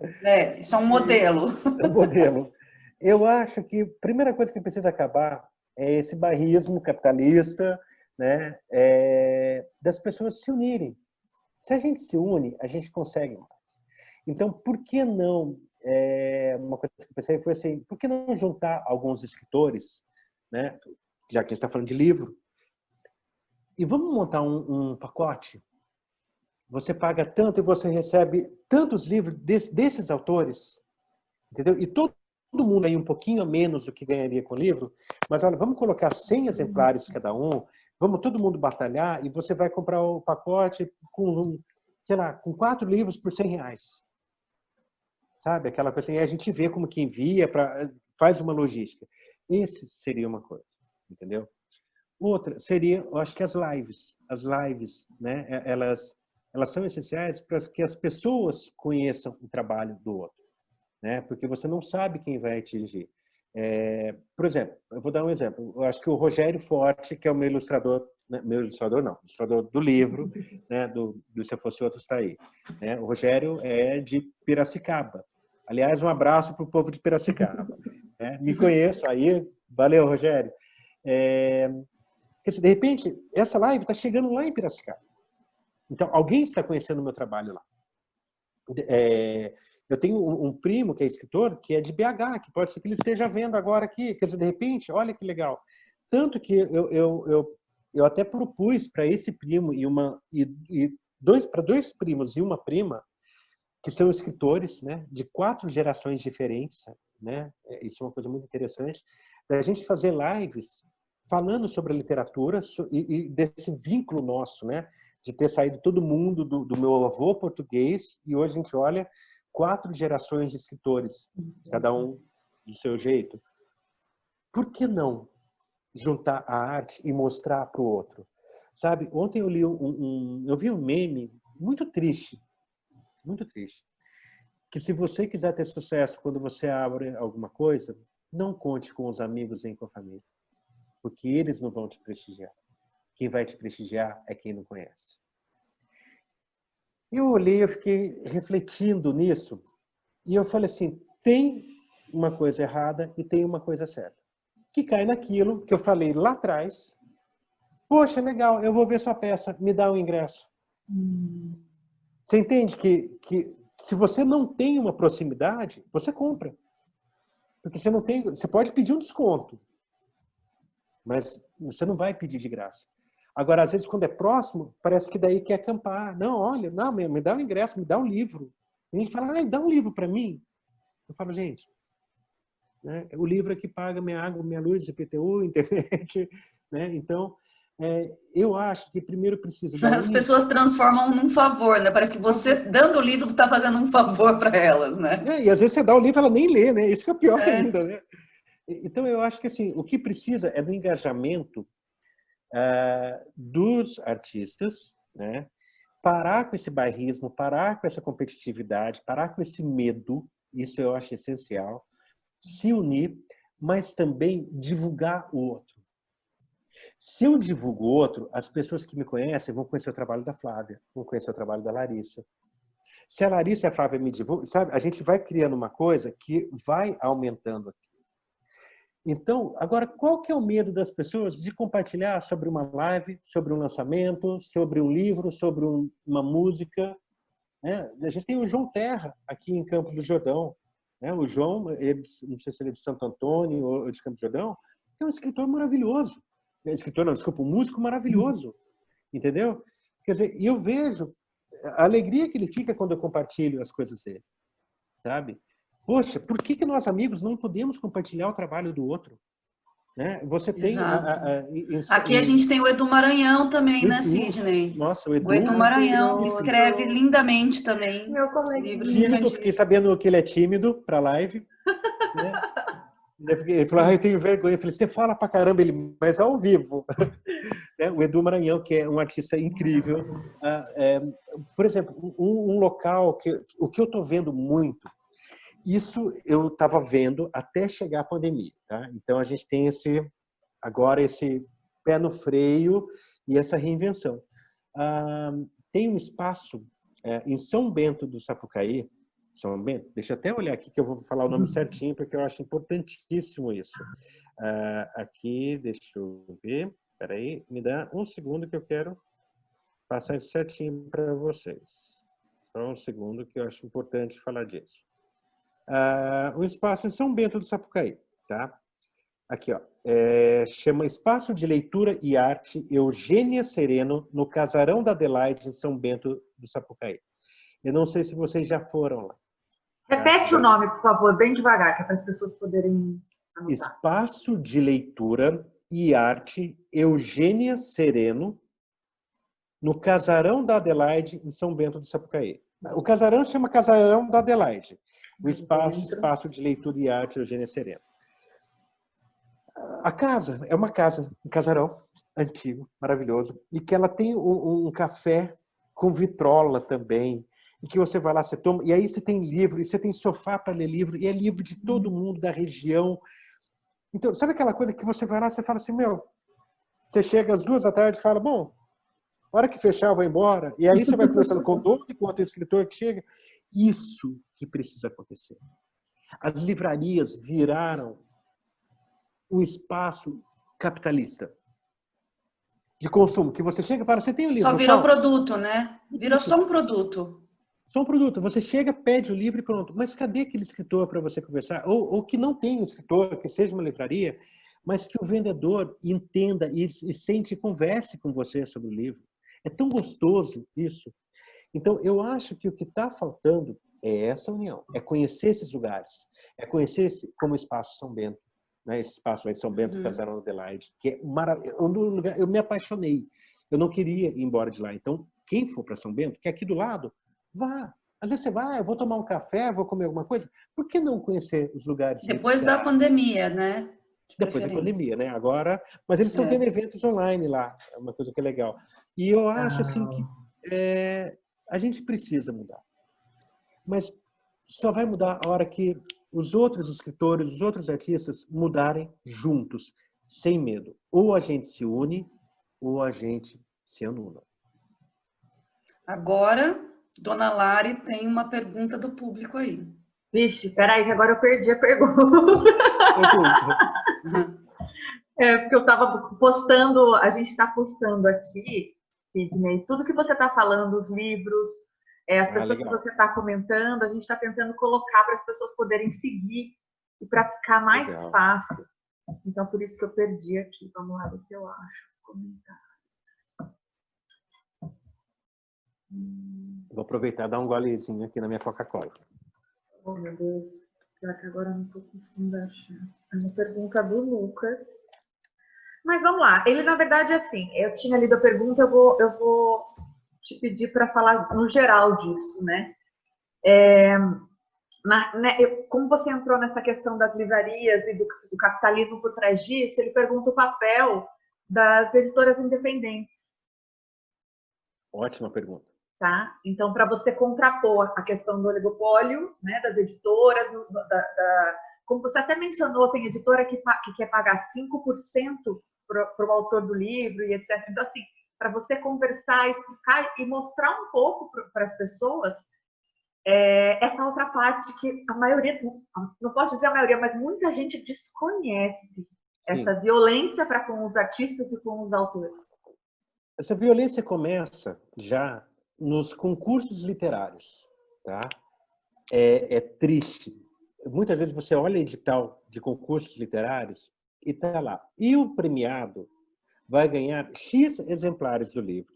Isso é um modelo. É um modelo. Eu acho que a primeira coisa que precisa acabar é esse bairrismo capitalista, né? Das pessoas se unirem. Se a gente se une, a gente consegue mais. Então, por que não? Uma coisa que eu pensei foi assim: por que não juntar alguns escritores, né? Já que a gente está falando de livro, e vamos montar um pacote? Você paga tanto e você recebe tantos livros desses autores, entendeu? E todo mundo aí um pouquinho a menos do que ganharia com o livro, mas olha, vamos colocar 100 exemplares cada um, vamos todo mundo batalhar e você vai comprar o pacote com, sei lá, com 4 livros por R$100. Sabe? Aquela coisa assim, a gente vê como que envia, faz uma logística. Esse seria uma coisa, entendeu? Outra seria, eu acho que as lives. As lives, né? Elas são essenciais para que as pessoas conheçam o trabalho do outro, né? Porque você não sabe quem vai atingir. Por exemplo, eu vou dar um exemplo. Eu acho que o Rogério Forte, que é o meu ilustrador, né? Meu ilustrador não, ilustrador do livro, né? Do Se Eu Fosse Outro está aí. Né? O Rogério é de Piracicaba. Aliás, um abraço para o povo de Piracicaba. Né? Me conheço aí, valeu, Rogério. De repente, essa live está chegando lá em Piracicaba. Então, alguém está conhecendo o meu trabalho lá. Eu tenho um primo que é escritor, que é de BH, que pode ser que ele esteja vendo agora aqui. Quer dizer, de repente, olha que legal. Tanto que eu até propus para esse primo para 2 primos e uma prima, que são escritores, né, de 4 gerações diferentes, né? Isso é uma coisa muito interessante, da gente fazer lives falando sobre a literatura e desse vínculo nosso, né? De ter saído todo mundo do meu avô português e hoje a gente olha 4 gerações de escritores, cada um do seu jeito. Por que não juntar a arte e mostrar para o outro? Sabe, ontem eu li eu vi um meme muito triste, que se você quiser ter sucesso quando você abre alguma coisa, não conte com os amigos nem com a família, porque eles não vão te prestigiar. Quem vai te prestigiar é quem não conhece. Eu olhei, eu fiquei refletindo nisso e eu falei assim, tem uma coisa errada e tem uma coisa certa. Que cai naquilo que eu falei lá atrás. Poxa, legal, eu vou ver sua peça, me dá um ingresso. Você entende que se você não tem uma proximidade, você compra. Porque você não tem, você pode pedir um desconto, mas você não vai pedir de graça. Agora, às vezes, quando é próximo, parece que daí quer acampar. Não, olha, não, me dá um ingresso, me dá um livro. E a gente fala, dá um livro para mim. Eu falo, gente, né, o livro é que paga minha água, minha luz, IPTU, internet. Né? Então, Eu acho que primeiro precisa... As pessoas transformam num favor, né? Parece que você, dando o livro, está fazendo um favor para elas, né? E às vezes você dá o livro, ela nem lê, né? Isso que é pior ainda, né? Então, eu acho que assim, o que precisa é do engajamento dos artistas, né? Parar com esse bairrismo, parar com essa competitividade, parar com esse medo, isso eu acho essencial, se unir, mas também divulgar o outro. Se eu divulgo o outro, as pessoas que me conhecem vão conhecer o trabalho da Flávia, vão conhecer o trabalho da Larissa. Se a Larissa e a Flávia me divulgam, sabe, a gente vai criando uma coisa que vai aumentando aqui. Então, agora, qual que é o medo das pessoas de compartilhar sobre uma live, sobre um lançamento, sobre um livro, sobre uma música? Né? A gente tem o João Terra aqui em Campos do Jordão. Né? O João, não sei se ele é de Santo Antônio ou de Campos do Jordão, é um escritor maravilhoso. Escritor não, desculpa, um músico maravilhoso. Entendeu? Quer dizer, eu vejo a alegria que ele fica quando eu compartilho as coisas dele. Sabe? Poxa, por que nós, amigos, não podemos compartilhar o trabalho do outro? Né? Você tem... Aqui a gente tem o Edu Maranhão também, né, Sidney? Nossa, o Edu Maranhão, que escreve lindamente também. Meu coleguinha. Livros tímido, fiquei sabendo que ele é tímido para live. Né? Ele falou, eu tenho vergonha. Eu falei, você fala pra caramba, ele, mas ao vivo. O Edu Maranhão, que é um artista incrível. Por exemplo, um local o que eu estou vendo muito, isso eu estava vendo até chegar a pandemia. Tá? Então, a gente tem agora esse pé no freio e essa reinvenção. Tem um espaço em São Bento do Sapucaí, São Bento, deixa eu até olhar aqui que eu vou falar o nome certinho, porque eu acho importantíssimo isso. Aqui, deixa eu ver, espera aí, me dá um segundo que eu quero passar isso certinho para vocês. Só um segundo que eu acho importante falar disso. Um espaço em São Bento do Sapucaí, tá? Aqui, ó, chama Espaço de Leitura e Arte Eugênia Sereno, no Casarão da Adelaide, em São Bento do Sapucaí. Eu não sei se vocês já foram lá. Repete o nome, por favor, bem devagar, que é para as pessoas poderem anotar. Espaço de Leitura e Arte Eugênia Sereno, no Casarão da Adelaide, em São Bento do Sapucaí. O casarão chama Casarão da Adelaide. O espaço de Leitura e Arte Eugênia Sereno. A casa é uma casa, um casarão antigo, maravilhoso, e que ela tem um café com vitrola também, e que você vai lá, você toma, e aí você tem livro, e você tem sofá para ler livro, e é livro de todo mundo da região. Então, sabe aquela coisa que você vai lá, você fala assim, você chega às 2 da tarde e fala, bom, hora que fechar eu vou embora, e aí você vai conversando com todo e com outro escritor que chega. Isso que precisa acontecer. As livrarias viraram um espaço capitalista de consumo, que você chega e fala, você tem o livro? Só virou produto, né? Virou só um produto. Só um produto. Você chega, pede o livro e pronto. Mas cadê aquele escritor para você conversar? Ou que não tem um escritor, que seja uma livraria, mas que o vendedor entenda e sente e converse com você sobre o livro. É tão gostoso isso. Então, eu acho que o que está faltando é essa união, é conhecer esses lugares, é conhecer como o Espaço São Bento, né? Esse espaço lá em São Bento, Casarão da Adelaide, que é maravilhoso. Eu me apaixonei. Eu não queria ir embora de lá. Então, quem for para São Bento, que é aqui do lado, vá. Às vezes você vai, eu vou tomar um café, vou comer alguma coisa. Por que não conhecer os lugares? Depois da pandemia, né? Depois da pandemia, né? Agora, mas eles estão tendo eventos online lá, é uma coisa que é legal. E eu acho assim que a gente precisa mudar. Mas só vai mudar a hora que os outros escritores, os outros artistas mudarem juntos, sem medo. Ou a gente se une, ou a gente se anula. Agora, Dona Lari tem uma pergunta do público aí. Vixe, peraí, que agora eu perdi a pergunta. Porque eu estava postando, a gente está postando aqui, Sidney, tudo que você está falando, os livros, as pessoas que você está comentando, a gente está tentando colocar para as pessoas poderem seguir e para ficar mais fácil. Então, por isso que eu perdi aqui. Vamos lá ver se eu acho os comentários. Vou aproveitar e dar um golezinho aqui na minha Coca-Cola. Oh, meu Deus. Será que agora eu não estou conseguindo achar? É uma pergunta do Lucas. Mas vamos lá. Ele, na verdade, é assim, eu tinha lido a pergunta, eu vou te pedir para falar no geral disso, né? Como você entrou nessa questão das livrarias e do capitalismo por trás disso, ele pergunta o papel das editoras independentes. Ótima pergunta. Tá? Então, para você contrapor a questão do oligopólio, né, das editoras, como você até mencionou, tem editora que quer pagar 5% para o autor do livro e etc. Então, assim, para você conversar, explicar e mostrar um pouco para as pessoas essa outra parte que a maioria, não posso dizer a maioria, mas muita gente desconhece. Sim. Essa violência para com os artistas e com os autores. Essa violência começa já nos concursos literários, tá? É triste. Muitas vezes você olha edital de concursos literários e tá lá. E o premiado vai ganhar X exemplares do livro.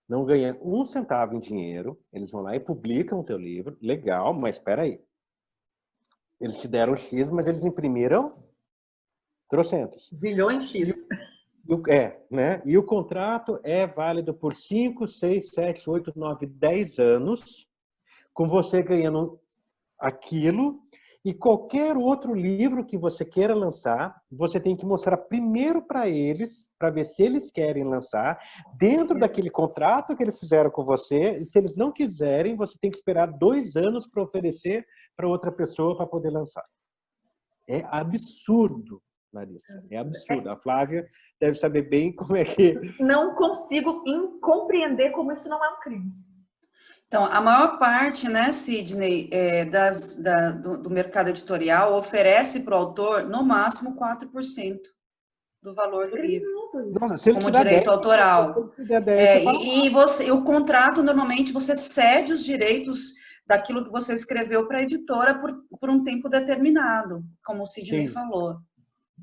Não ganha um centavo em dinheiro. Eles vão lá e publicam o teu livro. Legal, mas espera aí. Eles te deram X, mas eles imprimiram trocentos. Bilhões X. Né? E o contrato é válido por 5, 6, 7, 8, 9, 10 anos, com você ganhando aquilo, e qualquer outro livro que você queira lançar, você tem que mostrar primeiro para eles, para ver se eles querem lançar, dentro daquele contrato que eles fizeram com você, e se eles não quiserem, você tem que esperar 2 anos para oferecer para outra pessoa para poder lançar. É absurdo, Larissa, é absurdo. A Flávia deve saber bem como é que... Não consigo compreender como isso não é um crime. Então, a maior parte, né, Sidney, do mercado editorial oferece para o autor, no máximo, 4% do valor do livro. Nossa, se ele como te dá direito 10, autoral. Se ele te der 10, o contrato, normalmente, você cede os direitos daquilo que você escreveu para a editora por um tempo determinado, como o Sidney falou.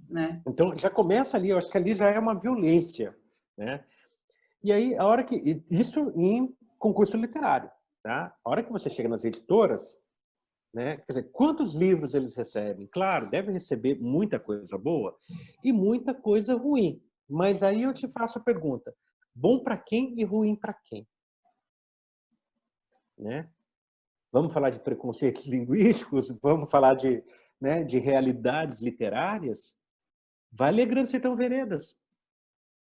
Né? Então, já começa ali, eu acho que ali já é uma violência. Né? E aí, a hora que... Isso em concurso literário. Tá? A hora que você chega nas editoras, né? Quer dizer, quantos livros eles recebem? Claro, devem receber muita coisa boa e muita coisa ruim. Mas aí eu te faço a pergunta: bom para quem e ruim para quem? Né? Vamos falar de preconceitos linguísticos? Vamos falar de, né, de realidades literárias? Vai ler Grande Sertão Veredas.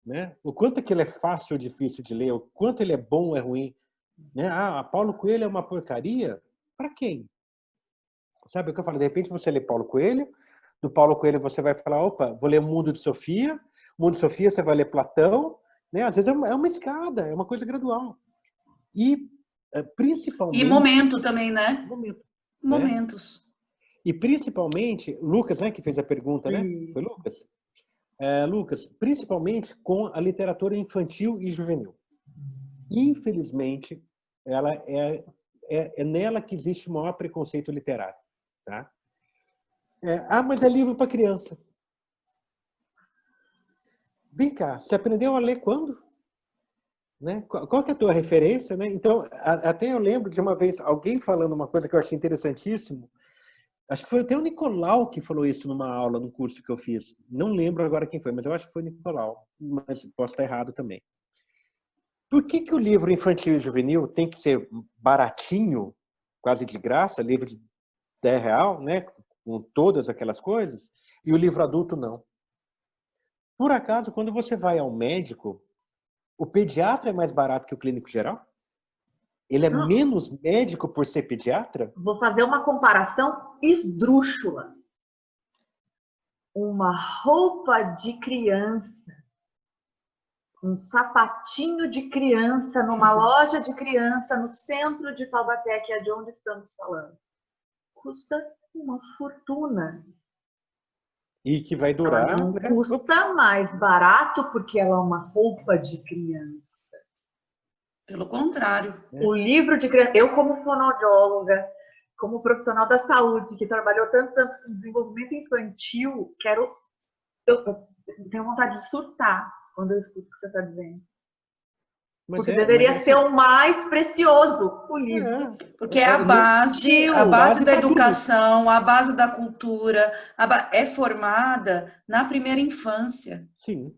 Né? O quanto aquilo é fácil ou difícil de ler, o quanto ele é bom ou é ruim. Né? Ah, Paulo Coelho é uma porcaria? Para quem? Sabe o que eu falo? De repente você lê Paulo Coelho, do Paulo Coelho você vai falar, opa, vou ler o Mundo de Sofia, o Mundo de Sofia você vai ler Platão, né? Às vezes é uma escada, é uma coisa gradual. E principalmente... E momento também, né? Né? Momentos. E principalmente, Lucas, né, que fez a pergunta, né? Foi Lucas? Lucas, principalmente com a literatura infantil e juvenil. Infelizmente, ela é nela que existe o maior preconceito literário. Tá? Mas é livro para criança. Vem cá, você aprendeu a ler quando? Né? Qual que é a tua referência? Né? Então, até eu lembro de uma vez alguém falando uma coisa que eu achei interessantíssimo. Acho que foi até o Nicolau que falou isso numa aula, num curso que eu fiz. Não lembro agora quem foi, mas eu acho que foi o Nicolau. Mas posso estar errado também. Por que o livro infantil e juvenil tem que ser baratinho, quase de graça, livro de R$10, né? Com todas aquelas coisas, e o livro adulto não? Por acaso, quando você vai ao médico, o pediatra é mais barato que o clínico geral? Ele é menos médico por ser pediatra? Vou fazer uma comparação esdrúxula. Uma roupa de criança, um sapatinho de criança numa loja de criança no centro de Taubaté, que é de onde estamos falando, custa uma fortuna. E que vai durar... Ela não custa mais barato porque ela é uma roupa de criança. Pelo contrário. O livro de criança... Eu, como fonoaudióloga, como profissional da saúde, que trabalhou tanto com desenvolvimento infantil, eu tenho vontade de surtar quando eu escuto o que você está dizendo. Porque deveria ser o mais precioso, o livro. Porque é a base da educação, a base da cultura, é formada na primeira infância. Sim.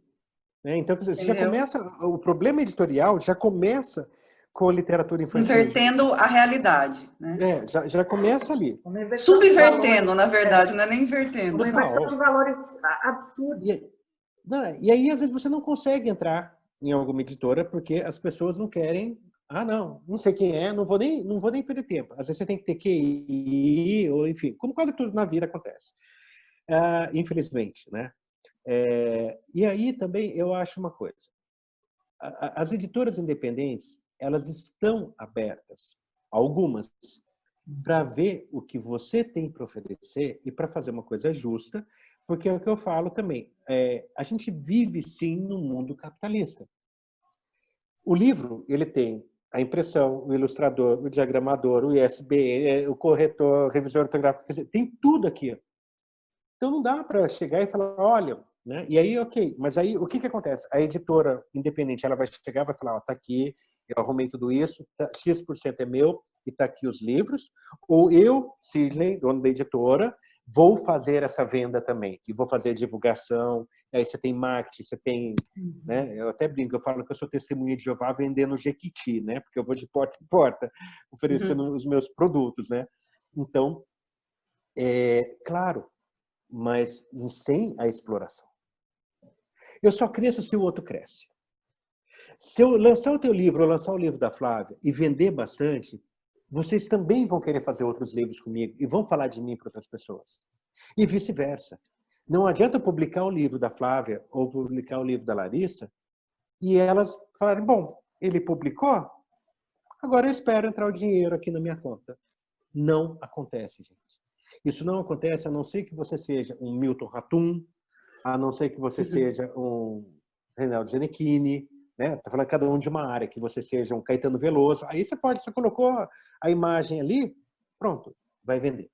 Então, você já começa, o problema editorial já começa com a literatura infantil. Invertendo a realidade. Né? Já começa ali. Subvertendo, na verdade, não é nem invertendo. Uma inversão de valores absurdos. E aí, às vezes, você não consegue entrar em alguma editora porque as pessoas não querem. Ah, não sei quem é, não vou nem perder tempo. Às vezes você tem que ter QI, ou enfim, como quase tudo na vida acontece. Infelizmente, né? E aí também eu acho uma coisa. As editoras independentes, elas estão abertas, algumas, para ver o que você tem para oferecer e para fazer uma coisa justa, porque é o que eu falo também. A gente vive, sim, num mundo capitalista. O livro, ele tem a impressão, o ilustrador, o diagramador, o ISBN, o corretor, o revisor ortográfico, quer dizer, tem tudo aqui. Então não dá para chegar e falar, olha, né? E aí, ok, mas aí o que acontece? A editora independente, ela vai chegar e vai falar, tá aqui, eu arrumei tudo isso, X% é meu e tá aqui os livros, ou eu, Sidney, dono da editora, vou fazer essa venda também, e vou fazer divulgação, aí você tem marketing, você tem, né? Eu até brinco, eu falo que eu sou testemunha de Jeová vendendo Jequiti, né? Porque eu vou de porta em porta oferecendo os meus produtos, né? Então, claro, mas sem a exploração. Eu só cresço se o outro cresce. Se eu lançar o teu livro, ou lançar o livro da Flávia e vender bastante, vocês também vão querer fazer outros livros comigo e vão falar de mim para outras pessoas. E vice-versa. Não adianta eu publicar o livro da Flávia ou publicar o livro da Larissa e elas falarem, bom, ele publicou, agora eu espero entrar o dinheiro aqui na minha conta. Não acontece, gente. Isso não acontece a não ser que você seja um Milton Ratum, a não ser que você seja um Reinaldo Giannichini, né? Estou falando cada um de uma área, que você seja um Caetano Veloso. Aí você colocou a imagem ali, pronto, vai vender.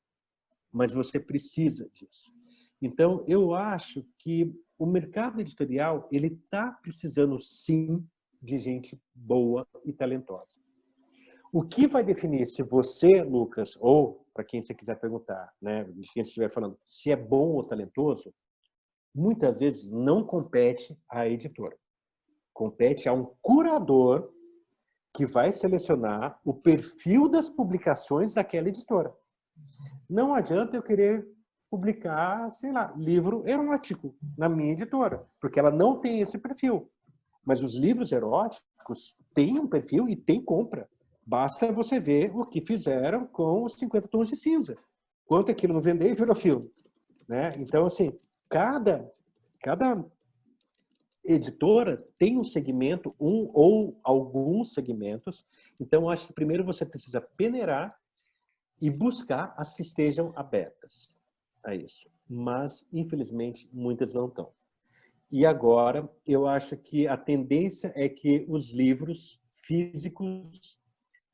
Mas você precisa disso. Então, eu acho que o mercado editorial ele está precisando, sim, de gente boa e talentosa. O que vai definir se você, Lucas, ou para quem você quiser perguntar, né, de quem estiver falando, se é bom ou talentoso, muitas vezes não compete à editora. Compete a um curador que vai selecionar o perfil das publicações daquela editora. Não adianta eu querer publicar, sei lá, livro erótico na minha editora, porque ela não tem esse perfil. Mas os livros eróticos têm um perfil e tem compra. Basta você ver o que fizeram com os 50 Tons de Cinza. Quanto aquilo não vendeu e virou filme. Né? Então, assim, cada editora tem um segmento, um ou alguns segmentos. Então, acho que primeiro você precisa peneirar e buscar as que estejam abertas a isso. Mas, infelizmente, muitas não estão. E agora, eu acho que a tendência é que os livros físicos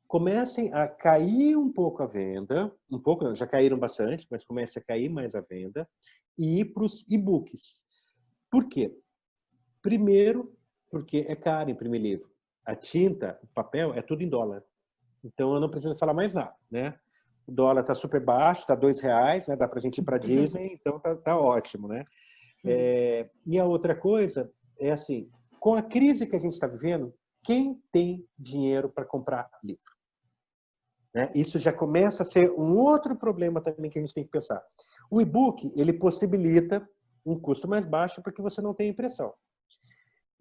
comecem a cair um pouco a venda, um pouco, já caíram bastante, mas comece a cair mais a venda, e ir para os e-books. Por quê? Primeiro, porque é caro imprimir livro. A tinta, o papel, é tudo em dólar. Então, eu não preciso falar mais nada, né? O dólar está super baixo, está R$2, né? Dá para a gente ir para Disney, então tá ótimo, né? E a outra coisa é assim, com a crise que a gente está vivendo, quem tem dinheiro para comprar livro? Né? Isso já começa a ser um outro problema também que a gente tem que pensar. O e-book, ele possibilita um custo mais baixo porque você não tem impressão.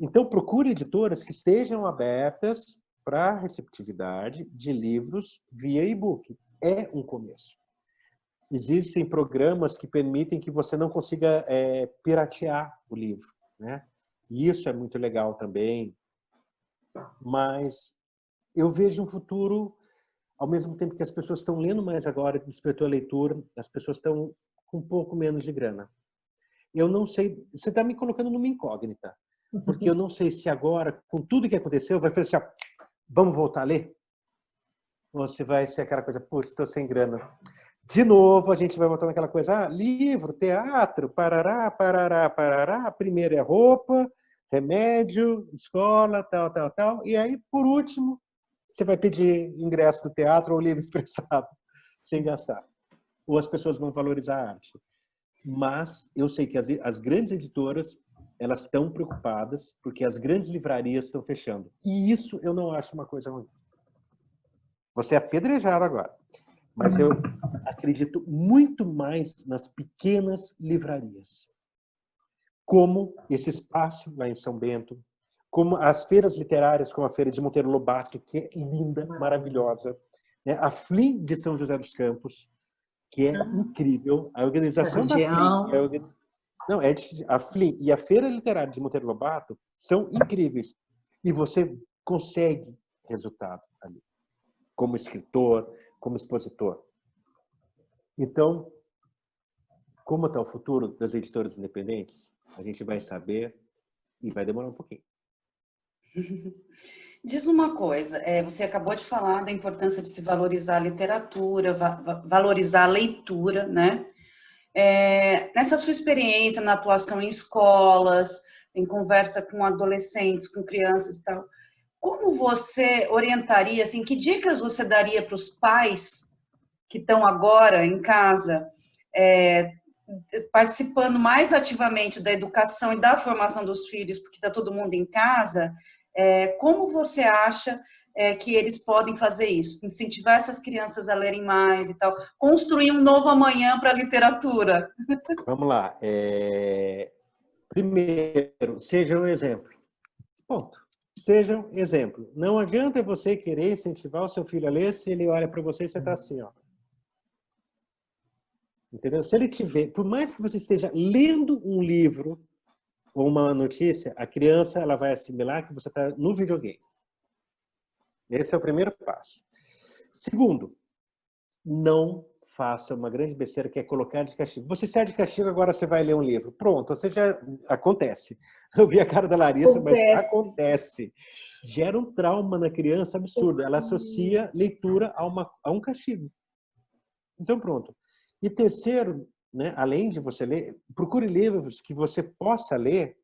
Então, procure editoras que estejam abertas para a receptividade de livros via e-book. É um começo. Existem programas que permitem que você não consiga piratear o livro. Né? E isso é muito legal também. Mas eu vejo um futuro, ao mesmo tempo que as pessoas estão lendo mais agora, despertou a leitura, as pessoas estão com um pouco menos de grana. Eu não sei, você está me colocando numa incógnita, porque eu não sei se agora, com tudo que aconteceu, vai fazer assim, ó, vamos voltar a ler? Ou se vai ser aquela coisa, putz, estou sem grana. De novo, a gente vai voltar naquela coisa, livro, teatro, parará, parará, parará, primeiro é roupa, remédio, escola, tal. E aí, por último, você vai pedir ingresso do teatro ou livro emprestado, sem gastar. Ou as pessoas vão valorizar a arte. Mas eu sei que as grandes editoras, elas estão preocupadas porque as grandes livrarias estão fechando. E isso eu não acho uma coisa ruim. Você é apedrejado agora. Mas eu acredito muito mais nas pequenas livrarias. Como esse espaço lá em São Bento, como as feiras literárias, como a Feira de Monteiro Lobato, que é linda, maravilhosa, né? A FLIM de São José dos Campos, que é incrível. A organização da FLIM, a FLIM e a Feira Literária de Monteiro Lobato são incríveis. E você consegue resultado ali, como escritor, como expositor. Então, como está o futuro das editoras independentes? A gente vai saber e vai demorar um pouquinho. Diz uma coisa, você acabou de falar da importância de se valorizar a literatura, valorizar a leitura, né? Nessa sua experiência na atuação em escolas, em conversa com adolescentes, com crianças e tal, como você orientaria, assim, que dicas você daria para os pais que estão agora em casa, participando mais ativamente da educação e da formação dos filhos, porque está todo mundo em casa, como você acha que eles podem fazer isso? Incentivar essas crianças a lerem mais e tal, construir um novo amanhã para a literatura. Vamos lá. Primeiro, seja um exemplo. Ponto. Seja um exemplo. Não adianta você querer incentivar o seu filho a ler se ele olha para você e você está assim, ó. Entendeu? Se ele tiver, por mais que você esteja lendo um livro ou uma notícia, a criança ela vai assimilar que você está no videogame. Esse é o primeiro passo. Segundo, não faça uma grande besteira que é colocar de castigo. Você está de castigo, agora você vai ler um livro. Pronto, você já acontece. Eu vi a cara da Larissa, mas acontece. Gera um trauma na criança absurdo. Ela associa leitura a um castigo. Então, pronto. E terceiro, né, além de você ler, procure livros que você possa ler,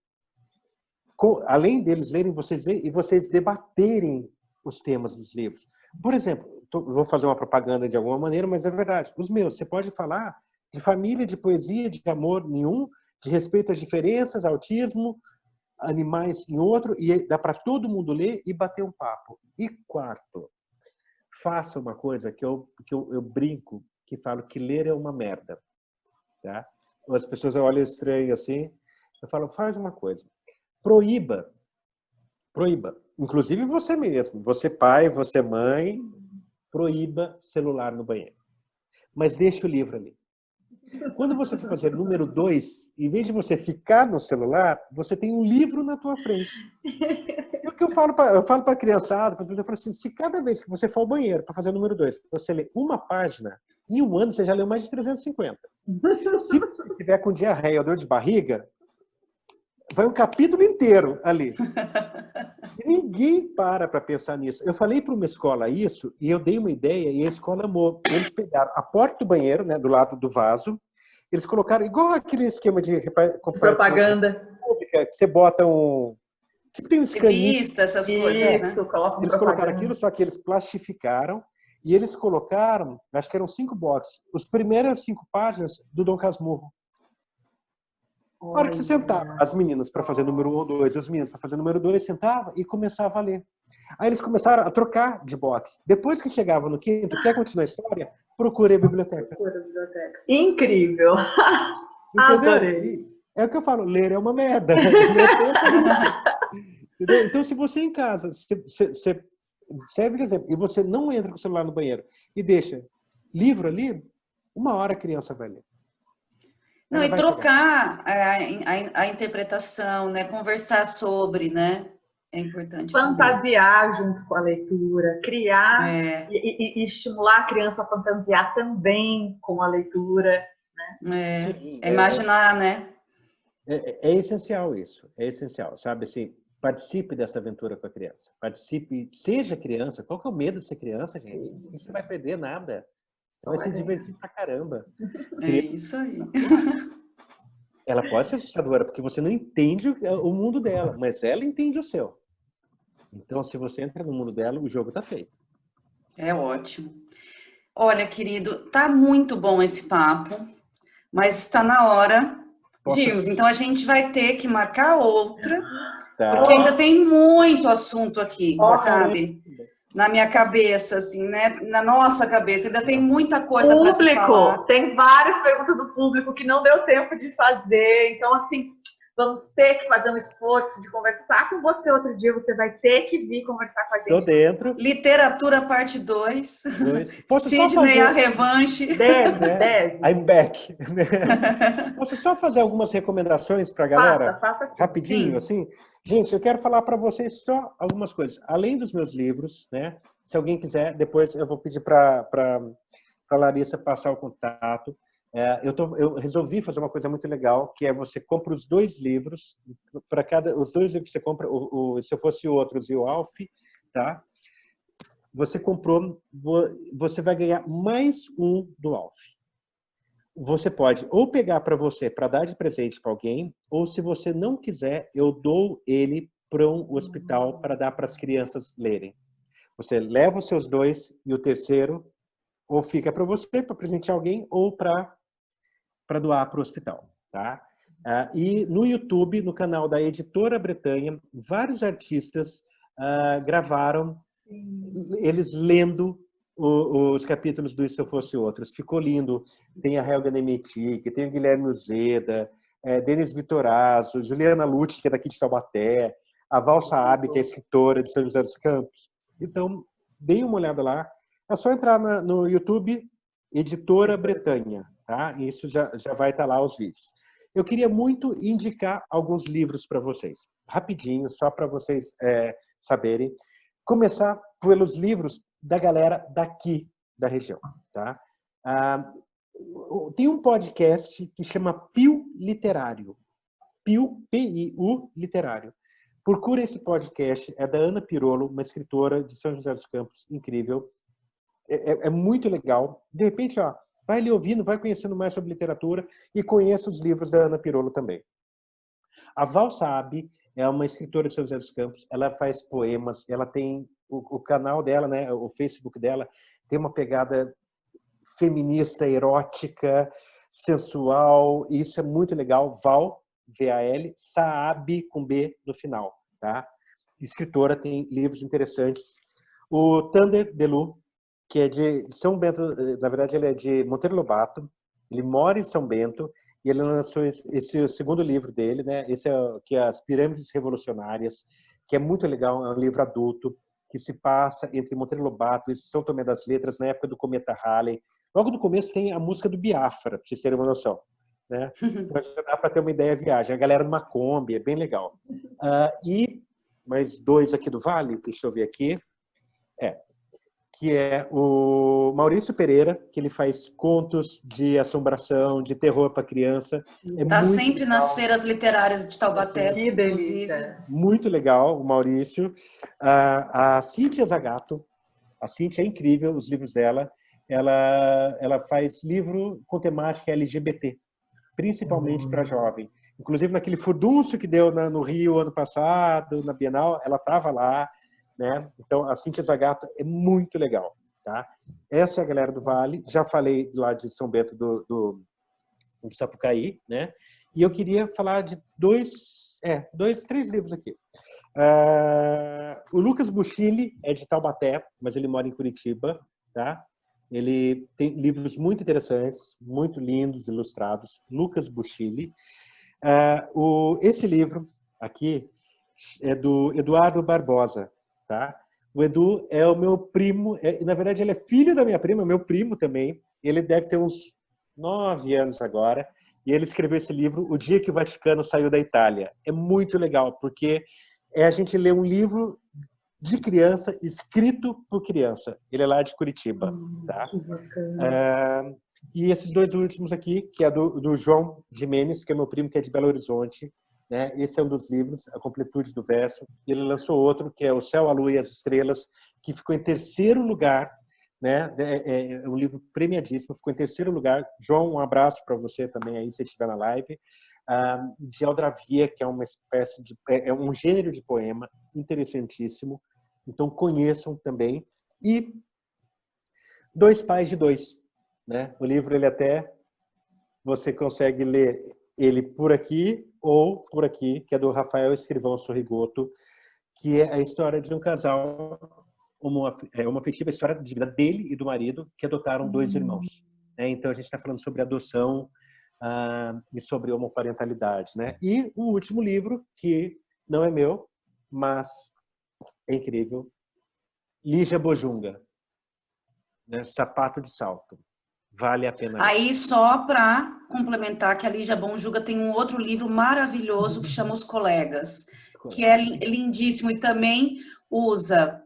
além deles lerem, vocês lerem e vocês debaterem os temas dos livros. Por exemplo, vou fazer uma propaganda de alguma maneira, mas é verdade. Os meus, você pode falar de família, de poesia, de amor nenhum, de respeito às diferenças, autismo, animais em outro, e dá para todo mundo ler e bater um papo. E quarto, faça uma coisa que eu brinco, que falo que ler é uma merda. Tá? As pessoas olham estranho assim, eu falo, faz uma coisa. Proíba. Inclusive você mesmo, você pai, você mãe, proíba celular no banheiro. Mas deixe o livro ali. Quando você for fazer número 2, em vez de você ficar no celular, você tem um livro na tua frente. É o que eu falo para a criançada, eu falo assim, se cada vez que você for ao banheiro para fazer número 2, você lê uma página, em um ano você já leu mais de 350. Se você tiver com diarreia ou dor de barriga, vai um capítulo inteiro ali. E ninguém para pensar nisso. Eu falei para uma escola isso, e eu dei uma ideia, e a escola amou. Eles pegaram a porta do banheiro, né, do lado do vaso, eles colocaram, igual aquele esquema de propaganda, que você bota um... Tipo, tem um escaninho. Revista, essas coisas, né? Eles colocaram aquilo, só que eles plastificaram, e eles colocaram, acho que eram 5 boxes, os primeiras 5 páginas do Dom Casmurro. Na hora que você sentava, as meninas para fazer número 1 ou 2, os meninos para fazer número 2, sentava e começava a ler. Aí eles começaram a trocar de box. Depois que chegava no quinto, quer continuar a história? Procure a biblioteca. Incrível! Adorei! É o que eu falo, ler é uma merda. Entendeu? Então, se você em casa, você serve de exemplo, e você não entra com o celular no banheiro e deixa livro ali, uma hora a criança vai ler. Não, e trocar a interpretação, né? Conversar sobre, né? É importante. Fantasiar também. Junto com a leitura, criar e estimular a criança a fantasiar também com a leitura. Né? Sim, imaginar, né? É essencial isso, é essencial, sabe assim, participe dessa aventura com a criança, participe, seja criança, qual que é o medo de ser criança, gente? Você não vai perder nada, vai se divertir pra caramba. É isso aí. Ela pode ser assustadora, porque você não entende o mundo dela, mas ela entende o seu. Então, se você entra no mundo dela, o jogo tá feito. É ótimo. Olha, querido, tá muito bom esse papo, mas está na hora de irmos. Então, a gente vai ter que marcar outra, porque ainda tem muito assunto aqui, sabe? Na minha cabeça, assim, né? Na nossa cabeça, ainda tem muita coisa para se falar. Tem várias perguntas do público que não deu tempo de fazer. Então, assim, vamos ter que fazer um esforço de conversar com você outro dia. Você vai ter que vir conversar com a gente. Tô dentro. Literatura, parte 2. Sidney, a revanche. Deve. I'm back. Posso só fazer algumas recomendações para a galera? Faça rapidinho, assim. Gente, eu quero falar para vocês só algumas coisas. Além dos meus livros, né? Se alguém quiser, depois eu vou pedir para Larissa passar o contato. Eu resolvi fazer uma coisa muito legal, que é você compra os 2 livros, os 2 livros que você compra, Se Eu Fosse Outros e o Alf, tá? Você comprou, você vai ganhar mais um do Alf. Você pode ou pegar para você, para dar de presente para alguém, ou se você não quiser, eu dou ele para um hospital para dar para as crianças lerem. Você leva os seus 2 e o terceiro, ou fica para você, para presentear alguém, ou para doar para o hospital, tá? E no YouTube, no canal da Editora Bretanha, vários artistas gravaram eles lendo os capítulos do E Se Eu Fosse Outros. Ficou lindo. Tem a Helga Nemetic, tem o Guilherme Uzeda, Denis Vitorazzo, Juliana Lute, que é daqui de Taubaté, a Val Saab, que é escritora de São José dos Campos. Então, deem uma olhada lá. É só entrar no YouTube, Editora Bretanha, tá? Isso já vai estar lá os vídeos. Eu queria muito indicar alguns livros para vocês. Rapidinho, só para vocês saberem. Começar pelos livros da galera daqui da região, tá? Tem um podcast que chama Pio Literário. Pio, P-I-U, Literário. Procura esse podcast, é da Ana Pirolo, uma escritora de São José dos Campos, incrível. É muito legal. De repente, vai ali ouvindo, vai conhecendo mais sobre literatura e conheça os livros da Ana Pirolo também. A Val Saab é uma escritora de São José dos Campos, ela faz poemas, ela tem o canal dela, né, o Facebook dela, tem uma pegada feminista, erótica, sensual, e isso é muito legal. Val, V-A-L, Saab com B no final, tá? Escritora, tem livros interessantes. O Thunder Delu, que é de São Bento, na verdade ele é de Monteiro Lobato, ele mora em São Bento, e ele lançou esse segundo livro dele, né? Esse que é As Pirâmides Revolucionárias, que é muito legal, é um livro adulto, que se passa entre Monteiro Lobato e São Tomé das Letras, na época do Cometa Halley. Logo no começo tem a música do Biafra, para vocês terem uma noção, né? Então já dá para ter uma ideia de viagem. A galera numa Kombi, é bem legal. E mais 2 aqui do Vale, deixa eu ver aqui. Que é o Maurício Pereira, que ele faz contos de assombração, de terror para criança. Está sempre legal. Nas feiras literárias de Taubaté, que delícia. Muito legal, o Maurício. A Cíntia Zagato, a Cíntia é incrível, os livros dela. Ela faz livro com temática LGBT, principalmente para jovem. Inclusive naquele furdúncio que deu no Rio ano passado, na Bienal, ela estava lá. Né? Então, a Cíntia Zagato é muito legal, tá? Essa é a galera do Vale. Já falei lá de São Bento do Sapucaí, né? E eu queria falar de 3 livros aqui. O Lucas Buchili é de Taubaté, mas ele mora em Curitiba, tá? Ele tem livros muito interessantes, muito lindos, ilustrados. Lucas Buchili. Esse livro aqui é do Eduardo Barbosa. Tá? O Edu é o meu primo, na verdade ele é filho da minha prima, meu primo também. Ele deve ter uns 9 anos agora. E ele escreveu esse livro O Dia que o Vaticano Saiu da Itália. É muito legal, porque a gente lê um livro de criança, escrito por criança. Ele é lá de Curitiba. Tá? E esses 2 últimos aqui, que é do João Jimenez, que é meu primo, que é de Belo Horizonte. Né? Esse é um dos livros, A Completude do Verso. Ele lançou outro, que é O Céu, a Lua e as Estrelas, que ficou em 3º lugar. Né? É um livro premiadíssimo, ficou em 3º lugar. João, um abraço para você também aí, se estiver na live. de Aldrabia, que é uma espécie de... é um gênero de poema interessantíssimo. Então, conheçam também. E Dois Pais de Dois, né? O livro, ele até... Você consegue ler ele por aqui ou por aqui, que é do Rafael Escrivão Sorrigoto, que é a história de um casal, uma afetiva história de vida dele e do marido, que adotaram dois irmãos. Então, a gente está falando sobre adoção e sobre homoparentalidade, né? E o último livro, que não é meu, mas é incrível, Lígia Bojunga, né? Sapato de Salto. Vale a pena ler. Aí, só para complementar, que a Lígia Bonjuga tem um outro livro maravilhoso que chama Os Colegas, que é lindíssimo e também usa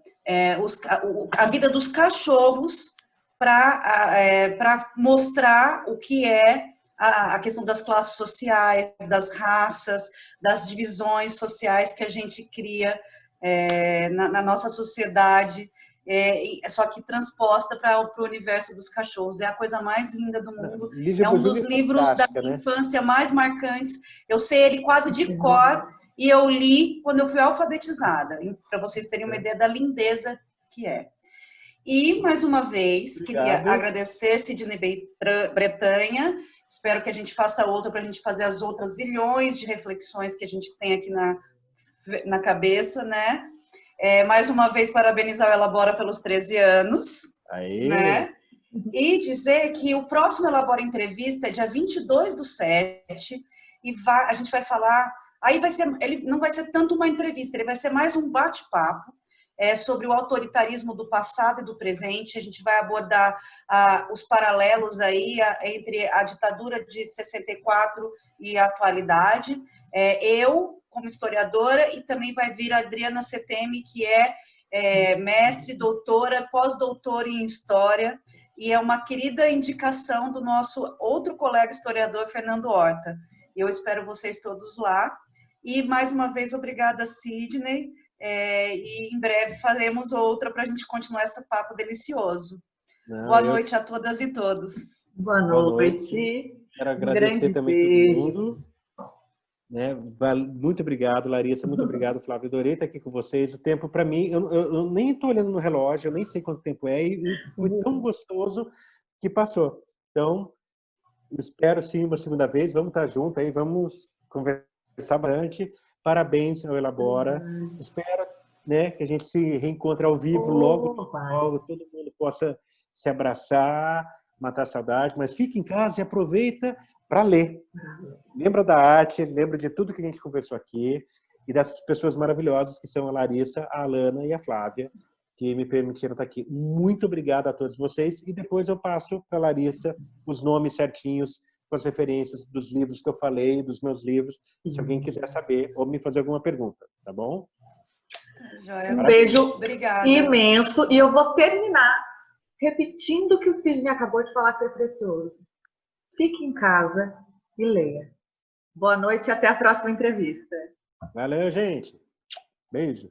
a vida dos cachorros para mostrar o que é a questão das classes sociais, das raças, das divisões sociais que a gente cria na nossa sociedade. Só que transposta para o universo dos cachorros. É a coisa mais linda do mundo. É um dos livros da minha infância mais marcantes. Eu sei ele quase de cor e eu li quando eu fui alfabetizada, para vocês terem uma ideia da lindeza que é. E, mais uma vez, queria agradecer Sidney Bretanha. Espero que a gente faça outra para a gente fazer as outras zilhões de reflexões que a gente tem aqui na cabeça, né? Mais uma vez, parabenizar o Elabora pelos 13 anos. Aê. Né? E dizer que o próximo Elabora Entrevista é dia 22/7 e a gente vai falar... Aí ele não vai ser tanto uma entrevista, ele vai ser mais um bate-papo sobre o autoritarismo do passado e do presente. A gente vai abordar os paralelos aí entre a ditadura de 64 e a atualidade. Eu, como historiadora, e também vai vir a Adriana Setemi, que é mestre, doutora, pós-doutora em História, e é uma querida indicação do nosso outro colega historiador, Fernando Horta. Eu espero vocês todos lá. E, mais uma vez, obrigada, Sidney, e em breve faremos outra para a gente continuar esse papo delicioso. Boa noite a todas e todos. Boa noite. Quero agradecer também todo mundo. Né? Muito obrigado, Larissa, muito obrigado, Flávio. Adorei estar aqui com vocês. O tempo, para mim, eu nem estou olhando no relógio, eu nem sei quanto tempo é, e foi tão gostoso que passou. Então, espero sim uma segunda vez, vamos estar juntos aí, vamos conversar bastante. Parabéns ao Elabora. Espero, né, que a gente se reencontre ao vivo logo, todo mundo possa se abraçar, matar a saudade, mas fique em casa e aproveita para ler. Lembra da arte, lembra de tudo que a gente conversou aqui e dessas pessoas maravilhosas que são a Larissa, a Alana e a Flávia, que me permitiram estar aqui. Muito obrigado a todos vocês e depois eu passo para a Larissa os nomes certinhos, com as referências dos livros que eu falei, dos meus livros, se alguém quiser saber ou me fazer alguma pergunta, tá bom? Um beijo imenso e eu vou terminar repetindo o que o Sidney acabou de falar, que foi precioso. Fique em casa e leia. Boa noite e até a próxima entrevista. Valeu, gente. Beijo.